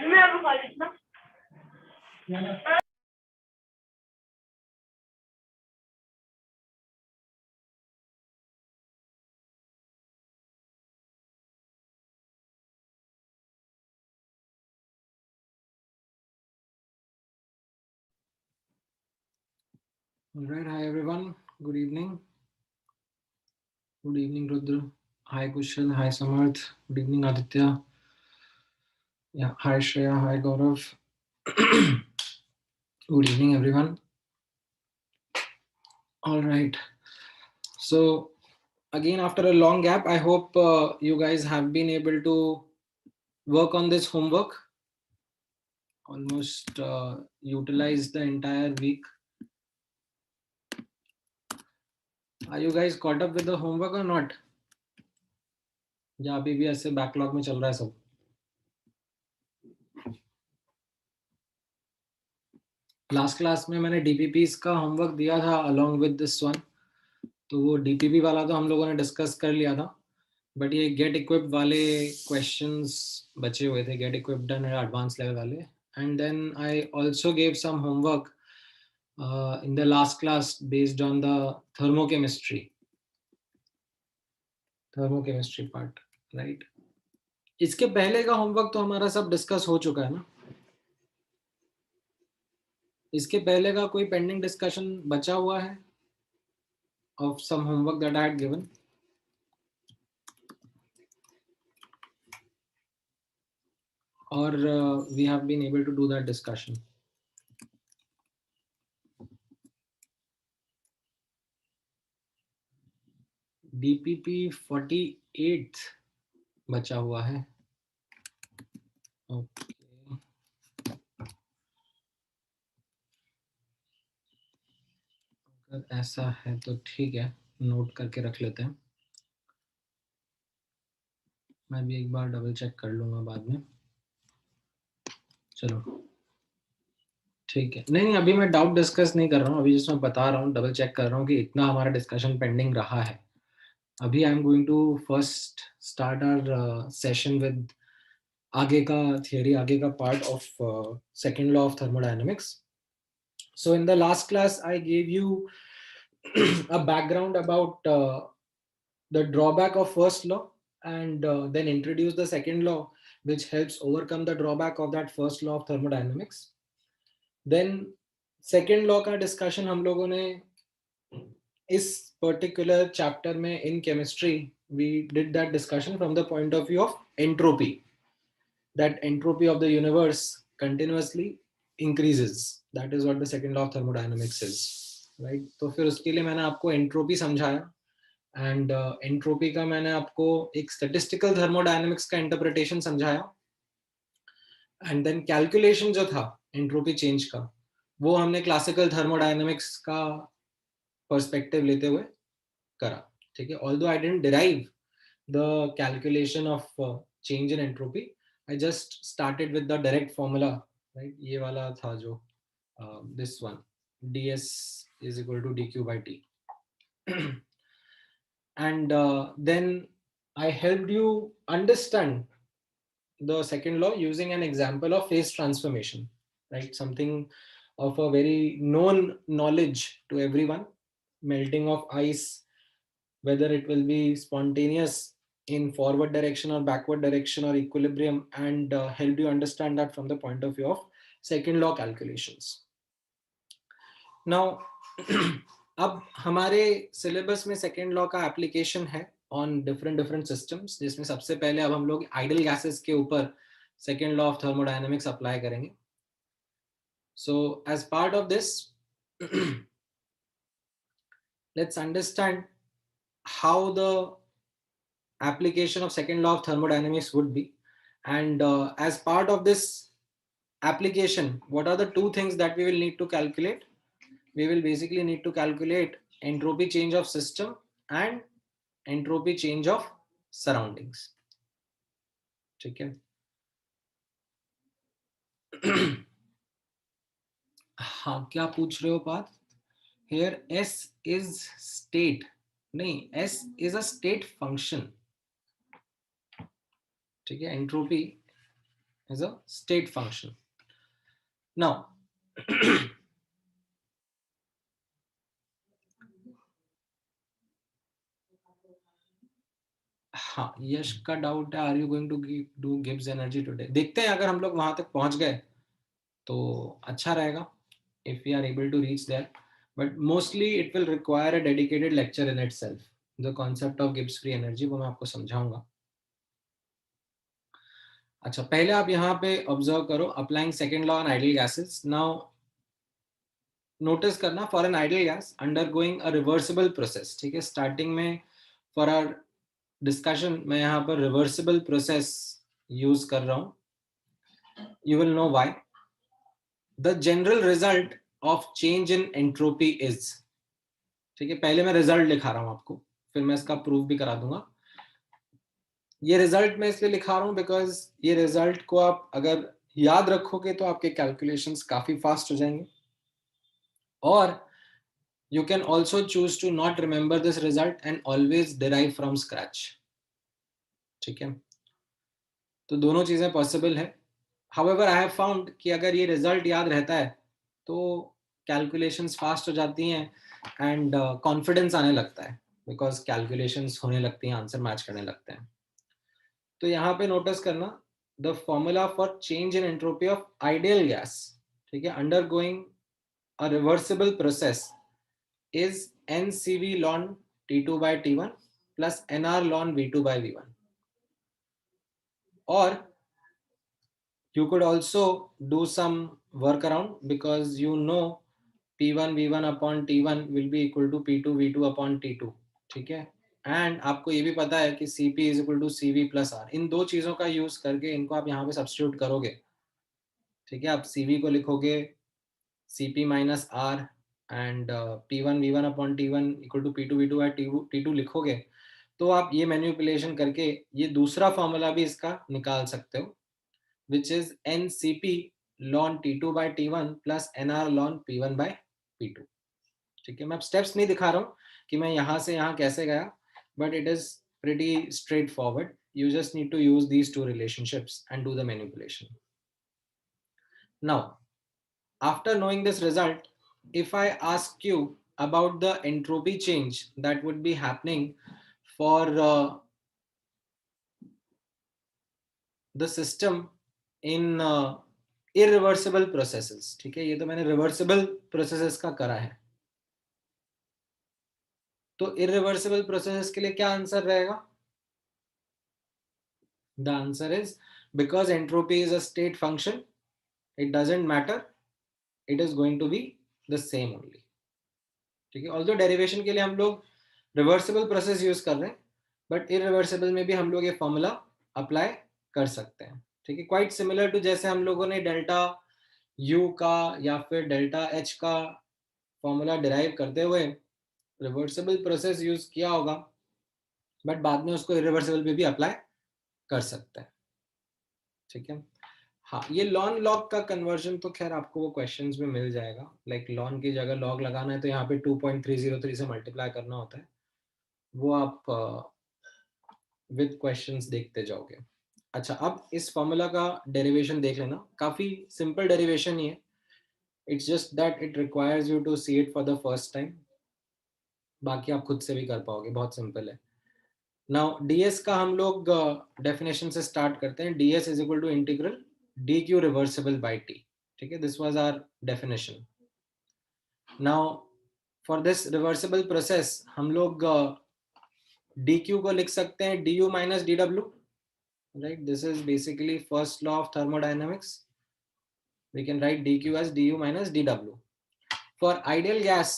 मैं आपको कॉलेज ना All right, hi everyone. Good evening. Good evening, Rudra. Hi Kushal. Hi Samarth. Good evening, Aditya. Yeah, hi Shreya. Hi Gaurav. Good evening, everyone. All right. So again, after a long gap, I hope you guys have been able to work on this homework. Almost utilize the entire week. Are you guys caught up with the homework or not? या अभी भी ऐसे backlog में चल रहा है सब? Last class में मैंने डीपीपीस का होमवर्क दिया था अलोंग विद दिस वन, तो वो डीपीपी वाला तो हम लोगों ने डिस्कस कर लिया था, बट ये गेट इक्विप्ड वाले क्वेश्चंस बचे हुए थे, get equipped and advance level वाले. And then I also gave some homework in the last class based on the thermochemistry part, right. इसके पहले का होमवर्क तो हमारा सब डिस्कस हो चुका है ना. इसके पहले का कोई पेंडिंग डिस्कशन बचा हुआ है of some homework that I had given? Or we have been able to do that discussion? DPP 48 बचा हुआ है. Okay. अगर ऐसा है तो ठीक है, नोट करके रख लेते हैं. मैं भी एक बार डबल चेक कर लूंगा बाद में. चलो ठीक है. नहीं अभी मैं डाउट डिस्कस नहीं कर रहा हूँ, अभी जिसमें बता रहा हूँ, डबल चेक कर रहा हूँ कि इतना हमारा डिस्कशन पेंडिंग रहा है. अभी I am going to first start our session with आगे का थियरी, आगे का part of second law of thermodynamics. So in the last class, I gave you a background about the drawback of first law, and then introduced the second law, which helps overcome the drawback of that first law of thermodynamics. Then second law का discussion हम लोगों ने इस particular chapter में in chemistry, we did that discussion from the point of view of entropy. That entropy of the universe continuously increases. That is what the second law of thermodynamics is, right? तो फिर उसके लिए मैंने आपको entropy समझाया, and entropy का मैंने आपको एक स्टैटिस्टिकल थर्मोडायनेमिक्स का इंटरप्रिटेशन समझाया, एंड देन कैलकुलेशन जो था एंट्रोपी चेंज का, वो हमने क्लासिकल थर्मोडायनेमिक्स का पर्सपेक्टिव लेते हुए करा. ठीक है. Although I didn't derive the calculation of change in entropy, I just started with the direct formula, right? ये वाला था जो this one, ds is equal to dq by t. And then I helped you understand the second law using an example of phase transformation, right? Something of a very known knowledge to everyone. Melting of ice, whether it will be spontaneous in forward direction or backward direction or equilibrium, and help you understand that from the point of view of second law calculations. Now अब हमारे syllabus में second law का application है on different systems, जिसमें सबसे पहले अब हम लोग आइडल गैसेस के ऊपर second law of thermodynamics apply करेंगे. So as part of this let's understand how the application of second law of thermodynamics would be, and as part of this application, what are the two things that we will need to calculate? We will basically need to calculate entropy change of system and entropy change of surroundings. ठीक है. हाँ, क्या पूछ रहे हो बात? here S is state, नहीं, S is a state function, ठीक है, entropy is a state function. Now हाँ, यश का डाउट है, are you going to do Gibbs energy today? देखते हैं, अगर हम लोग वहां तक पहुंच गए तो अच्छा रहेगा, if we are able to reach there, but mostly it will require a dedicated lecture in itself. The concept of Gibbs free energy वो मैं आपको समझाऊंगा. अच्छा, पहले आप यहाँ पे ऑब्जर्व करो, applying second law on ideal gases. Now notice करना, for an ideal gas undergoing a reversible process, ठीक है, स्टार्टिंग में फॉर आवर डिस्कशन मैं यहाँ पर रिवर्सिबल प्रोसेस यूज कर रहा हूँ. You will know why. The general result of change in entropy is, ठीक है, पहले मैं रिजल्ट लिखा रहा हूँ आपको, फिर मैं इसका प्रूफ भी करा दूंगा. ये रिजल्ट मैं इसलिए लिखा रहा हूँ बिकॉज ये रिजल्ट को आप अगर याद रखोगे तो आपके कैलकुलेशंस काफी फास्ट हो जाएंगे, और you can also choose to not remember this result and always derive from scratch. ठीक है, तो दोनों चीजें पॉसिबल है. However, I have found कि अगर ये रिजल्ट याद रहता है तो कैलकुलेशंस फास्ट हो जाती हैं एंड कॉन्फिडेंस आने लगता है, बिकॉज कैलकुलेशंस होने लगती हैं, आंसर मैच करने लगते हैं. तो यहाँ पे नोटिस करना, the formula for change in entropy of ideal gas, ठीक है, undergoing a reversible process is NCV ln T2 by T1 plus NR ln V2 by V1. Or you could also do some workaround, because you know P1 V1 upon T1 will be equal to P2 V2 upon T2, ठीक है, and आपको ये भी पता है कि Cp is equal to Cv plus R. इन दो चीजों का यूज करके इनको आप यहाँ पे सब्स्टिट्यूट करोगे, ठीक है, आप Cv को लिखोगे Cp minus R and P1 V1 upon T1 equal to P2 V2 by T2 लिखोगे, तो आप ये मैनिपुलेशन करके ये दूसरा फॉर्मूला भी इसका निकाल सकते हो, which is NCP ln T2 by T1 plus NR ln P1 by P2. ठीक है, मैं अब स्टेप्स नहीं दिखा रहा हूँ कि मैं यहाँ से यहाँ कैसे गया, but it is pretty straight forward. You just need to use these two relationships and do the manipulation. Now, after knowing this result, if I ask you about the entropy change that would be happening for the system in irreversible processes, ठीक है, ये तो मैंने reversible processes का करा है, तो irreversible processes के लिए क्या आंसर रहेगा? The answer is, because entropy is a state function, it doesn't matter, it is going to be the same only. ठीक है, ऑल्दो डेरिवेशन के लिए हम लोग रिवर्सिबल प्रोसेस यूज कर रहे हैं, बट इरिवर्सिबल में भी हम लोग ये फॉर्मूला अप्लाई कर सकते हैं. ठीक है, क्वाइट सिमिलर टू जैसे हम लोगों ने डेल्टा यू का या फिर डेल्टा एच का फॉर्मूला डिराइव करते हुए रिवर्सिबल प्रोसेस यूज किया होगा, बट बाद में उसको इरिवर्सिबल पे भी अप्लाई कर सकते हैं. ठीक है, हाँ, ये लॉन लॉग का कन्वर्जन तो खैर आपको वो क्वेश्चंस में मिल जाएगा, लाइक लॉन की जगह लॉग लगाना है तो यहाँ पे 2.303 से मल्टीप्लाई करना होता है, वो आप विद क्वेश्चंस देखते जाओगे. अच्छा, अब इस फॉर्मूला का डेरिवेशन देख लेना, काफी सिंपल डेरिवेशन ही है, it's just that it requires you to see it for the first time, बाकी आप खुद से भी कर पाओगे, बहुत सिंपल है. नाउ ds का हम लोग डेफिनेशन से स्टार्ट करते हैं. ds is equal to integral dq reversible by t. ठीक है, this was our definition. Now for this reversible process हम लोग dq को लिख सकते हैं du minus dw, right? This is basically first law of thermodynamics. We can write dq as du minus dw. For ideal gas,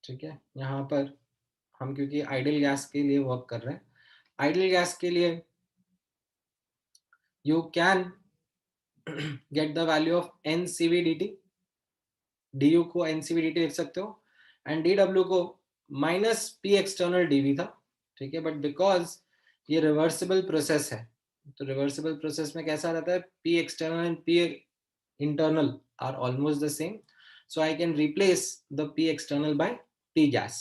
ठीक है, यहाँ पर हम क्योंकि आइडियल गैस के लिए वर्क कर रहे हैं, आइडियल गैस के लिए you can get the value of NCV dt. du को NCV dt लिख सकते हो, एंड dw को माइनस p एक्सटर्नल dv था. ठीक है, बट बिकॉज ये रिवर्सिबल प्रोसेस है, तो रिवर्सिबल प्रोसेस में कैसा रहता है, p external and p internal are almost the same, So I can replace the P external by T gas.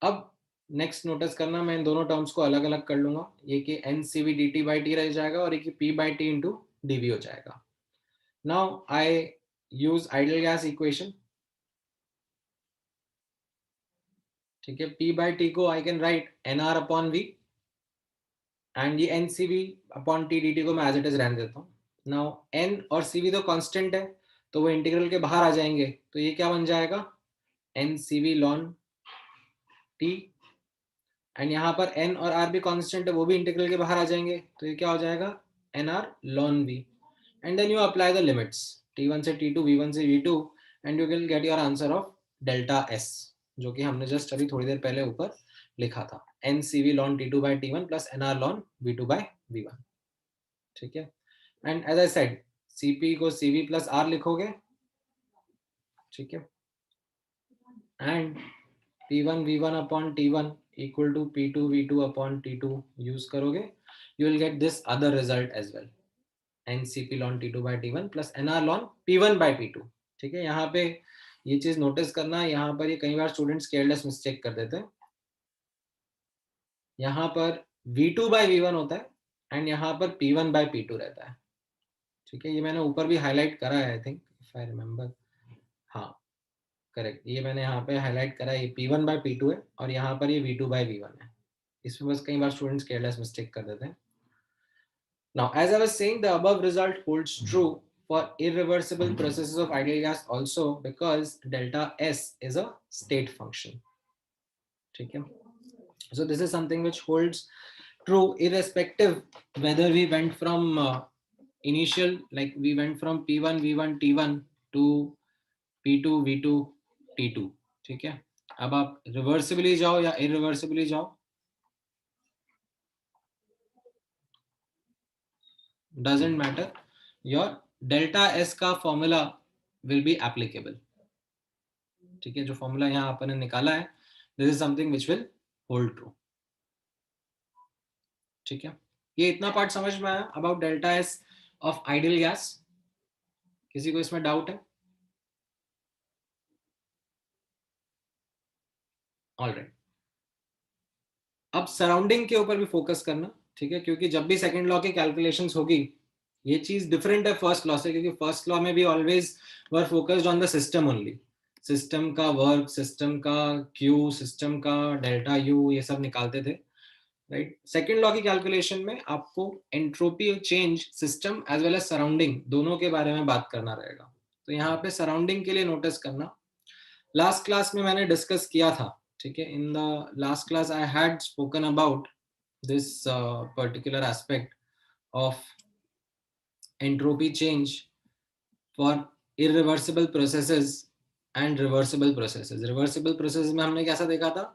अब नेक्स्ट नोटिस करना, मैं इन दोनों टर्म्स को अलग अलग कर लूंगा, ये कि NCV dt by T रह जाएगा और ये कि P by T into dV हो जाएगा. Now I use ideal gas equation. ठीक है, P by T को I can write NR upon V and ये NCV upon T dt को मैं एज इट इज रहने देता हूँ. Now N और CV तो कांस्टेंट है, तो वो इंटीग्रल के बाहर आ जाएंगे, तो ये क्या बन जाएगा NCV ln T, एंड यहाँ पर N और R भी कांस्टेंट है, वो भी इंटीग्रल के बाहर आ जाएंगे, तो ये क्या हो जाएगा NR ln V. And then you apply the limits T1 से T2, V1 से V2, and you will get your answer of delta S, जो कि हमने जस्ट अभी थोड़ी देर पहले ऊपर लिखा था, NCV ln T2 by T1 plus NR ln V2 by V1. ठीक है, and as I said CP को CV प्लस R लिखोगे. ठीक है, and P1 V1 upon T1 equal to P2 V2 upon T2 use करोगे, you will get this other result as well, NCP ln T2 by T1 plus NR ln P1 by P2. ठीक है, यहाँ पे ये चीज notice करना, यहाँ पर ये कई बार स्टूडेंट्स केयरलेस मिस्टेक कर देते हैं. यहाँ पर V2 by V1 होता है एंड यहाँ पर P1 by P2 रहता है. ठीक है, ये मैंने ऊपर भी हाईलाइट करा है, I think if I remember. हाँ करेक्ट, ये मैंने यहाँ पे हाईलाइट करा है, ये P1 by P2 है और यहाँ पर ये V2 by V1 है. इसमें बस कई बार स्टूडेंट्स केयरलेस मिस्टेक कर देते हैं. Now, as I was saying, the above result holds true for irreversible processes of ideal gas also, because delta S is a state function. ठीक है, so this is something which holds true irrespective whether we went from initial, like we went from P1 V1 T1 to P2 V2 T2. ठीक है, अब आप reversibly जाओ या irreversibly जाओ, doesn't matter, your delta S का formula will be applicable. ठीक है, जो फॉर्मूला यहाँ अपन ने निकाला है, this is something which will hold true. ठीक है, ये इतना पार्ट समझ में आया about delta S of ideal gas. किसी को इसमें डाउट है? ऑलराइट, अब सराउंडिंग के ऊपर भी फोकस करना. ठीक है, क्योंकि जब भी सेकंड लॉ की कैलकुलेशंस होगी, ये चीज डिफरेंट है फर्स्ट लॉ से, क्योंकि फर्स्ट लॉ में भी always were focused on the system only, system का वर्क, सिस्टम का क्यू, सिस्टम का डेल्टा यू, ये सब निकालते थे. राइट, सेकंड लॉ की कैलकुलेशन में आपको entropy change system as well as surrounding दोनों के बारे में बात करना रहेगा. तो यहाँ पे सराउंडिंग के लिए नोटिस करना, लास्ट क्लास में मैंने डिस्कस किया था. ठीक है, इन the last class I had spoken about this particular aspect of entropy change for irreversible processes and reversible processes. Reversible process में हमने कैसा देखा था,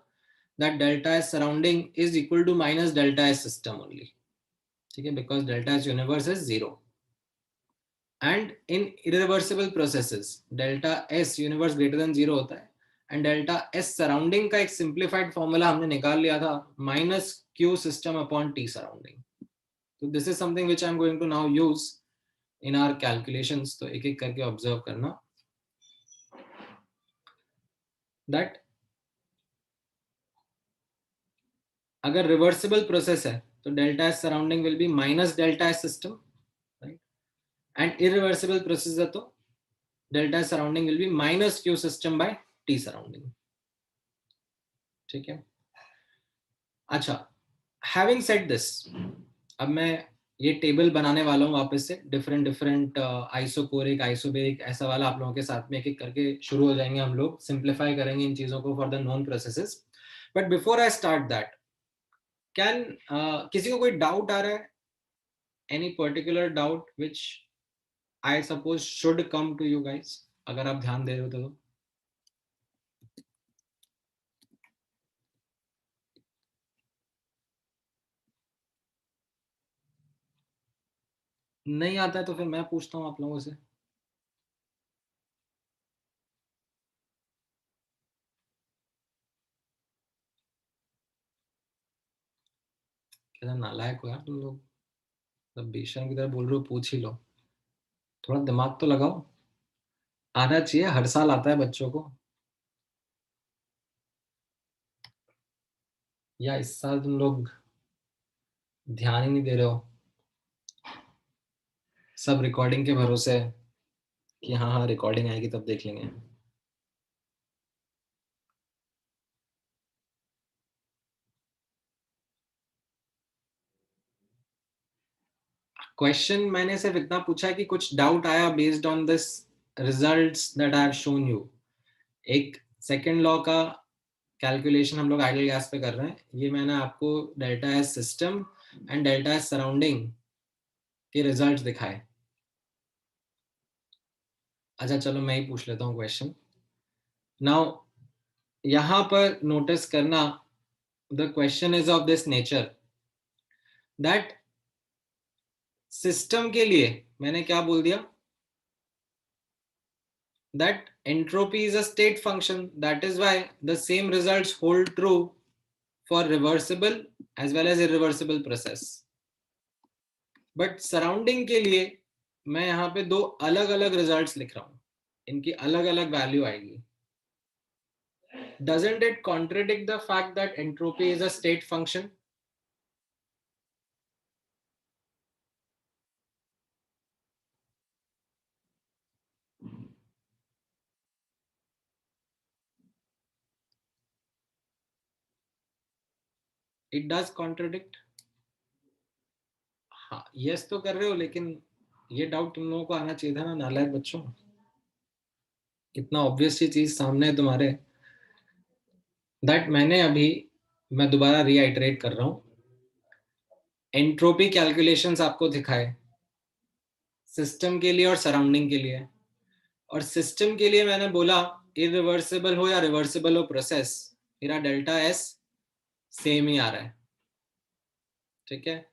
that delta S surrounding is equal to minus delta S system only. ठीक है, because delta S universe is 0. And in irreversible processes, delta S universe greater than 0 होता है, and delta S surrounding का एक simplified formula हमने निकाल लिया था, minus Q system upon T surrounding. So this is something which I am going to now use in our calculations. तो एक एक करके observe करना, that अगर रिवर्सिबल प्रोसेस है तो delta S surrounding will B minus delta S system, right, and irreversible process है तो delta S surrounding will B minus Q system by T surrounding. ठीक है, अच्छा, हैविंग सेड दिस, अब मैं ये टेबल बनाने वाला हूँ वापस से, डिफरेंट डिफरेंट आइसोकोरिक, आइसोबेरिक, ऐसा वाला आप लोगों के साथ में एक एक करके शुरू हो जाएंगे, हम लोग सिंप्लीफाई करेंगे इन चीजों को for the non processes. But before I start that, can किसी को कोई डाउट आ रहा है, any particular doubt which I suppose should come to you guys, अगर आप ध्यान दे रहे हो तो? नहीं आता है तो फिर मैं पूछता हूँ आप लोगों से. क्या नालायक हो यार तुम लोग, मतलब बेशरम की तरह बोल रहे हो, पूछ ही लो, थोड़ा दिमाग तो लगाओ. आना चाहिए, हर साल आता है बच्चों को, या इस साल तुम लोग ध्यान ही नहीं दे रहे हो, सब रिकॉर्डिंग के भरोसे है कि हाँ हाँ रिकॉर्डिंग आएगी तब देख लेंगे। क्वेश्चन मैंने सिर्फ इतना पूछा है कि कुछ डाउट आया based on this results that I have shown you. एक सेकेंड लॉ का कैलकुलेशन हम लोग आइडियल गैस पे कर रहे हैं, ये मैंने आपको delta S system and delta S surrounding के रिजल्ट्स दिखाए। अच्छा चलो मैं ही पूछ लेता हूँ क्वेश्चन नाउ। यहां पर नोटिस करना, the question is of this nature that system के लिए मैंने क्या बोल दिया, that entropy is a state function, that is why the same results hold true for reversible as well as irreversible process. but surrounding के लिए मैं यहाँ पे दो अलग अलग results लिख रहा हूँ, इनकी अलग अलग value आएगी। doesn't it contradict the fact that entropy is a state function? it does contradict। हाँ यस तो कर रहे हो, लेकिन ये डाउट तुम लोगों को आना चाहिए था ना नालायक बच्चों, इतना ऑब्वियस सी चीज सामने है तुम्हारे, दैट मैंने अभी, मैं दोबारा रीआइटरेट कर रहा हूँ, एंट्रोपी कैलकुलेशंस आपको दिखाए सिस्टम के लिए और सराउंडिंग के लिए। और सिस्टम के लिए मैंने बोला इरिवर्सिबल हो या रिवर्सिबल हो प्रोसेस, मेरा डेल्टा एस सेम ही आ रहा है, ठीक है।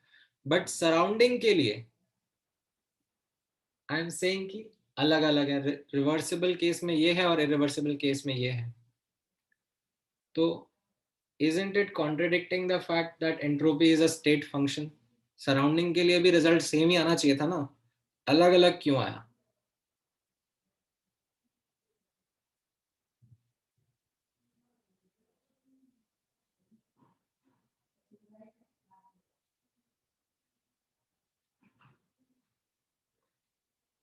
बट सराउंडिंग के लिए आई एम सेइंग कि अलग अलग है, रिवर्सिबल केस में ये है और इरिवर्सिबल केस में ये है। तो isn't it contradicting the fact that entropy is a state function? Surrounding के लिए भी रिजल्ट सेम ही आना चाहिए था ना, अलग अलग क्यों आया?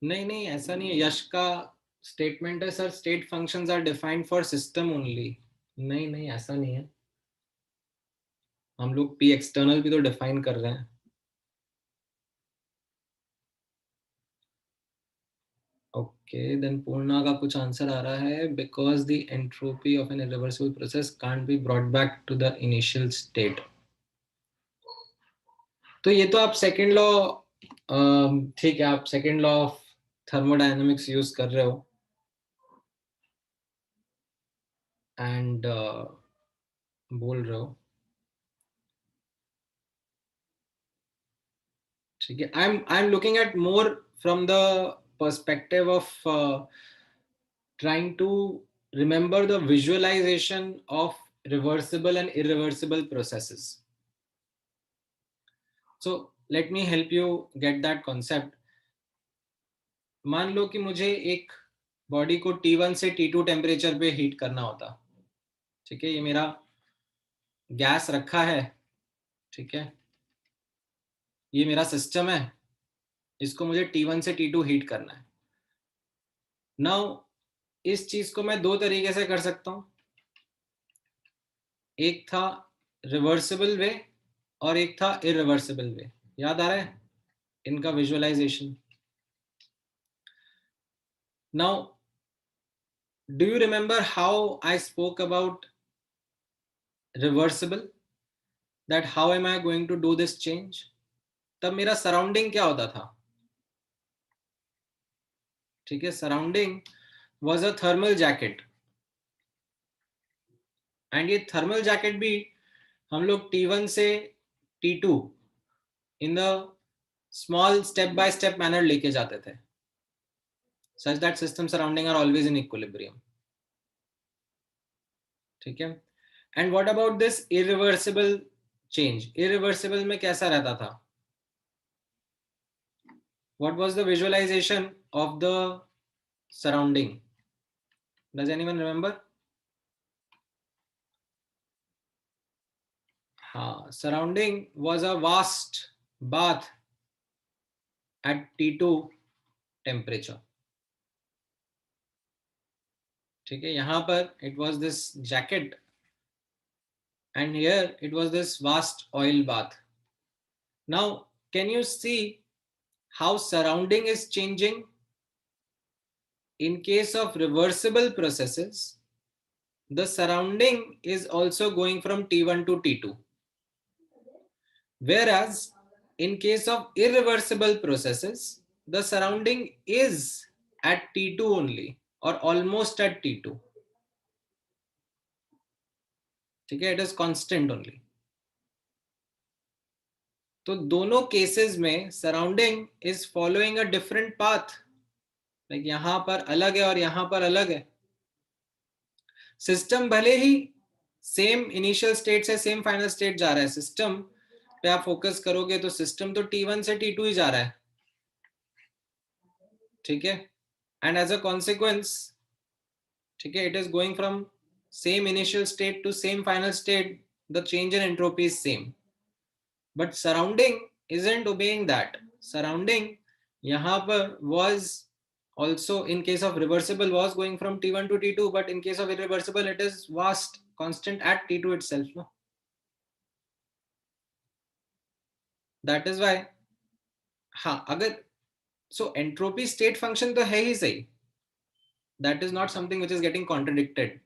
नहीं नहीं ऐसा नहीं है, यश का स्टेटमेंट है sir state functions are defined for system only. नहीं नहीं ऐसा नहीं है, हम लोग पी एक्सटर्नल भी तो डिफाइन कर रहे हैं। ओके देन पूर्णा का कुछ आंसर आ रहा है, because the entropy of an irreversible process can't be brought back to the initial state. तो ये तो आप सेकेंड लॉ, ठीक है आप second law of thermodynamics use कर रहे हो एंड बोल रहे हो, ठीक है। I am looking at more from the perspective of trying to remember the visualization of reversible and irreversible processes. So let me help you get that concept. मान लो कि मुझे एक बॉडी को T1 से T2 टेम्परेचर पे heat करना होता, ठीक है। ये मेरा गैस रखा है, ठीक है, ये मेरा सिस्टम है, इसको मुझे T1 से T2 हीट करना है। नाउ इस चीज को मैं दो तरीके से कर सकता हूं, एक था रिवर्सिबल वे और एक था इरिवर्सिबल वे। याद आ रहा है इनका visualization? Now do you remember how I spoke about reversible, that how am I going to do this change? तब मेरा सराउंडिंग क्या होता था, ठीक है, surrounding was a thermal jacket, and ये थर्मल जैकेट भी हम लोग T1 से T2 in the small step by step manner लेके जाते थे, such that system surrounding are always in equilibrium, ठीक है। And what about this irreversible change? Irreversible में कैसा रहता था? What was the visualization of the surrounding? Does anyone remember? Surrounding was a vast bath at T2 temperature. ठीक है, यहाँ पर it was this jacket and here it was this vast oil bath. Now, can you see how surrounding is changing? In case of reversible processes, the surrounding is also going from T1 to T2. Whereas in case of irreversible processes, the surrounding is at T2 only or almost at T2. ठीक है, it is constant only. तो दोनों cases में surrounding is following a different path. Like यहां पर अलग है और यहां पर अलग है. सिस्टम भले ही सेम इनिशियल स्टेट से सेम फाइनल स्टेट जा रहा है. सिस्टम पे आप फोकस करोगे तो सिस्टम तो T1 से T2 ही जा रहा है. ठीक है, एंड एज अ कॉन्सिक्वेंस, ठीक है, it is going from same initial state to same final state. The change in entropy is same. But surrounding isn't obeying that. Surrounding यहाँ पर was also in case of reversible was going from T1 to T2, but in case of irreversible it is vast constant at T2 itself. No? That is why हाँ अगर so entropy state function तो है ही सही. That is not something which is getting contradicted.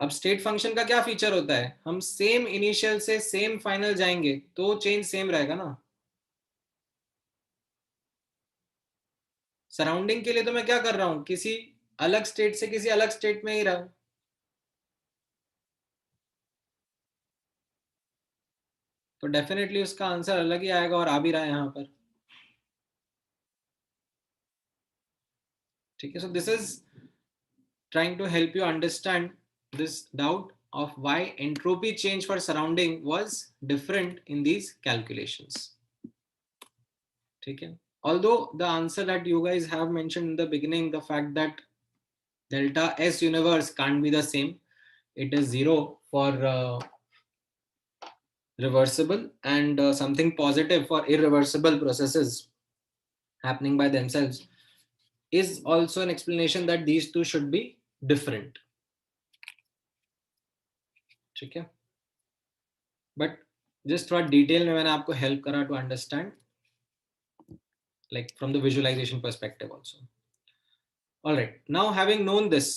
अब state function का क्या feature होता है? हम सेम इनिशियल से सेम फाइनल जाएंगे तो चेंज सेम रहेगा ना. सराउंडिंग के लिए तो मैं क्या कर रहा हूं, किसी अलग स्टेट से किसी अलग स्टेट में ही रहा. तो डेफिनेटली उसका आंसर अलग ही आएगा और आ भी रहा है यहाँ पर. ठीक है, so this is trying to help you understand this doubt of why entropy change for surrounding was different in these calculations. ठीक है, although the answer that you guys have mentioned in the beginning, the fact that delta S universe can't be the same, it is 0 for reversible and something positive for irreversible processes happening by themselves, is also an explanation that these two should be different. ठीक है, but just थोड़ा detail में मैंने आपको help करा to understand like from the visualization perspective also. All right, now having known this,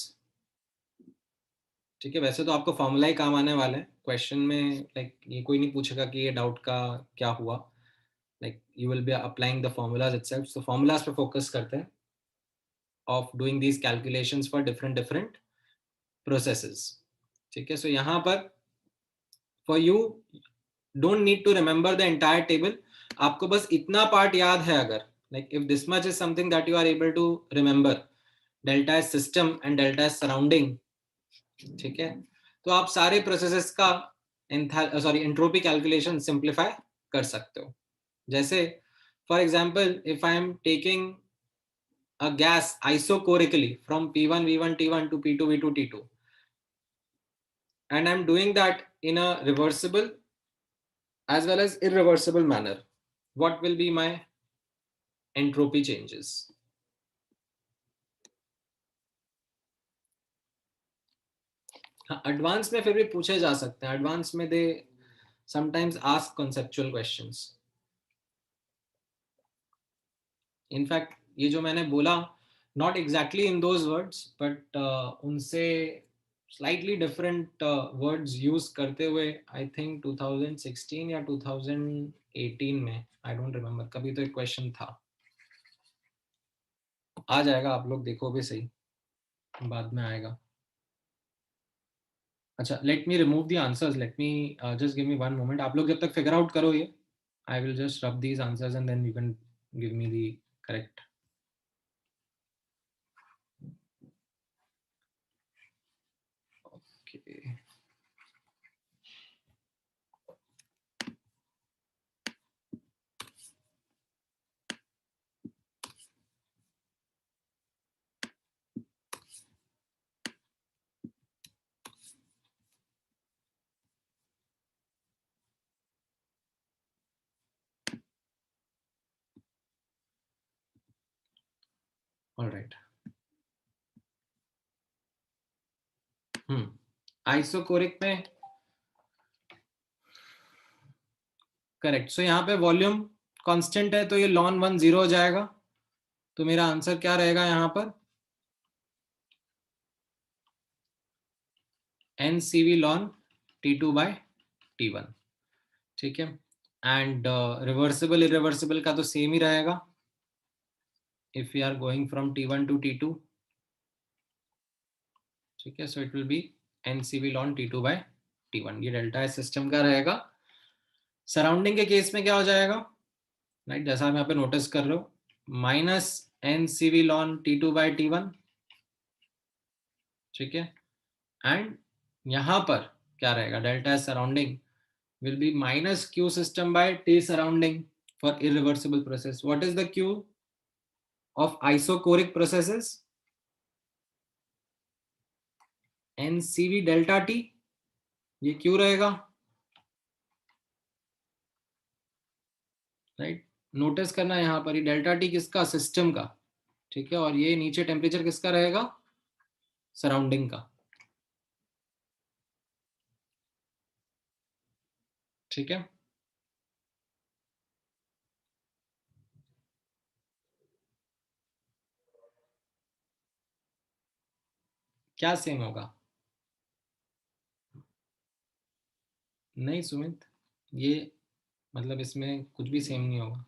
ठीक है, वैसे तो आपको फॉर्मूला ही काम आने वाला है क्वेश्चन में. लाइक ये कोई नहीं पूछेगा कि ये डाउट का क्या हुआ. Like you will be applying the formulas itself. So formulas पे फोकस करते हैं of doing these calculations for different processes. ठीक है, सो यहाँ पर for you don't need to remember the entire table. आपको बस इतना पार्ट याद है अगर, like if this much is something that you are able to remember, delta S system and delta S surrounding. ठीक है, तो आप सारे प्रोसेसेस का एंट्रोपी कैलकुलेशन सिंप्लीफाई कर सकते हो. जैसे for example if I am taking a gas isochorically from P1 V1 T1 to P2 V2 T2, and I'm doing that in a reversible as well as irreversible manner, what will be my entropy changes? Advance में फिर भी पूछे जा सकते हैं. Advance में दे sometimes ask conceptual questions. In fact, ये जो मैंने बोला, not exactly in those words, but उनसे slightly different words use करते हुए I think 2016 या 2018 में, I don't remember, कभी तो एक क्वेश्चन था. आ जाएगा, आप लोग देखो भी सही, बाद में आएगा. अच्छा, let me remove the answers. Let me just give me one moment. आप लोग जब तक figure out करो ये, I will just rub these answers and then you can give me the correct. Okay. Alright, isochoric में correct. सो यहाँ पे volume constant है तो ये ln 1 0 हो जाएगा, तो मेरा आंसर क्या रहेगा यहाँ पर, NCV ln T2 by T1, ठीक है। एंड रिवर्सिबल इरिवर्सिबल का तो सेम ही रहेगा, if you are going from T1 to T2, ठीक है। So it will be NCV ln T2 by T1, ये डेल्टा एस सिस्टम का रहेगा। सराउंडिंग के केस में क्या हो जाएगा, राइट, जैसा आप यहाँ पे नोटिस कर रहे हो, minus NCV ln T2 by T1, ठीक है। एंड यहाँ पर क्या रहेगा, delta S surrounding will be minus Q system by T surrounding for irreversible process. What is the Q of isochoric processes? NCV delta T, ये Q रहेगा, right. Notice करना यहाँ पर, ये डेल्टा T किसका, सिस्टम का, ठीक है। और ये नीचे टेम्परेचर किसका रहेगा, सराउंडिंग का, ठीक है। क्या सेम होगा, नहीं सुमित, ये मतलब इसमें कुछ भी सेम नहीं होगा।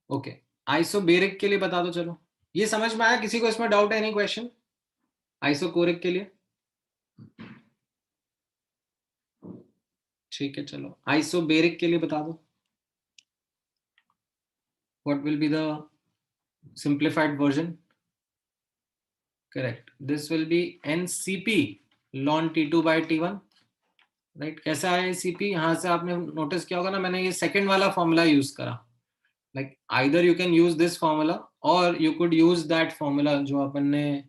ओके, आइसोबेरिक के लिए बता दो, चलो ये समझ में आया, किसी को इसमें डाउट है, नहीं क्वेश्चन आइसोकोरिक के लिए, ठीक है। चलो आइसोबेरिक के लिए बता दो, what will be the simplified version, correct, this will be NCP ln T2 by T1, right. कैसा है CP, यहां से आपने नोटिस किया होगा ना, मैंने ये सेकंड वाला फॉर्मूला यूज करा, like either you can use this formula और you could use that formula जो अपन ने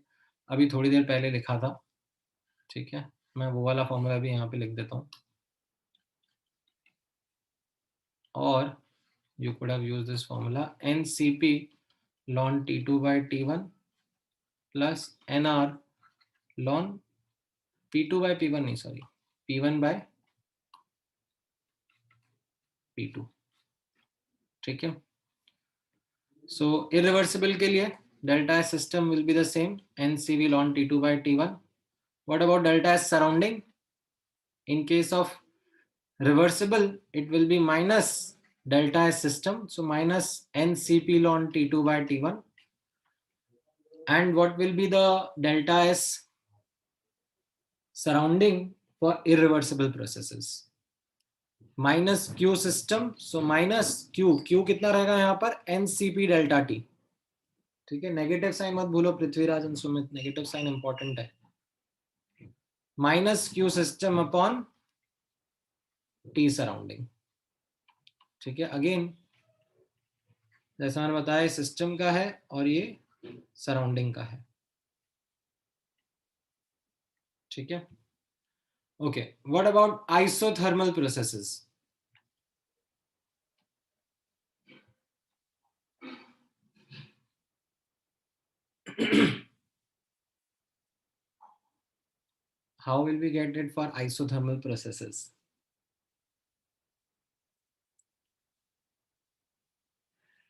अभी थोड़ी देर पहले लिखा था, ठीक है। मैं वो वाला फॉर्मूला भी यहाँ पे लिख देता हूँ, और you could have used this formula NCP ln T2 by T1 plus NR ln P2 by P1 नहीं, सॉरी, P1 by P2, ठीक है। सो irreversible के लिए delta S system will be the same, NCV ln T2 by T1. What about delta S surrounding? In case of reversible, it will be minus delta S system, so minus NCP ln T2 by T1. And what will be the delta S surrounding for irreversible processes? Minus Q system, so minus Q कितना रहेगा यहाँ पर, NCP delta T, ठीक है। Negative sign मत भूलो Prithviraj and Sumit, negative sign important है, minus Q system upon T surrounding, ठीक है। अगेन जैसा मैंने बताया, सिस्टम का है और ये सराउंडिंग का है, ठीक है। Okay, what about isothermal processes, how will we get it for isothermal processes?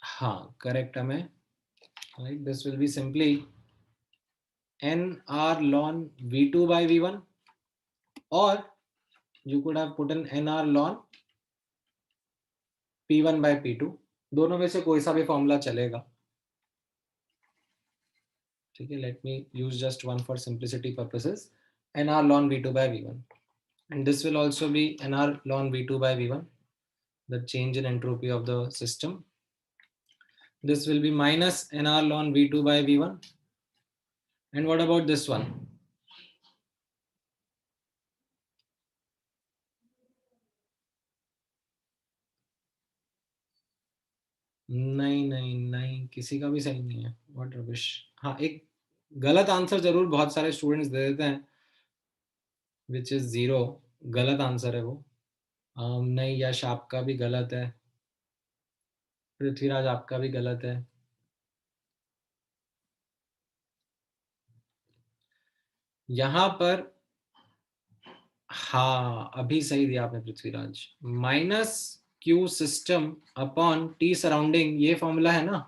हाँ करेक्ट है, मैं right, this will be simply NR ln V2 by V1, or you could have put an NR ln P1 by P2, दोनों में से कोई सा भी formula चलेगा, ठीक है। Let me use just one for simplicity purposes, NR ln V2 by V1, and this will also be NR ln V2 by V1, the change in entropy of the system. This will be minus NR ln V2 by V1. And what about this one? नहीं नहीं नहीं, किसी का भी सही नहीं है, what rubbish. हाँ, एक गलत आंसर जरूर बहुत सारे स्टूडेंट्स दे देते हैं, विच इज 0, गलत आंसर है वो। नहीं, यश आपका भी गलत है, पृथ्वीराज आपका भी गलत है, यहां पर हाँ अभी सही दिया आपने Prithviraj, minus Q system upon T surrounding, ये फॉर्मूला है ना।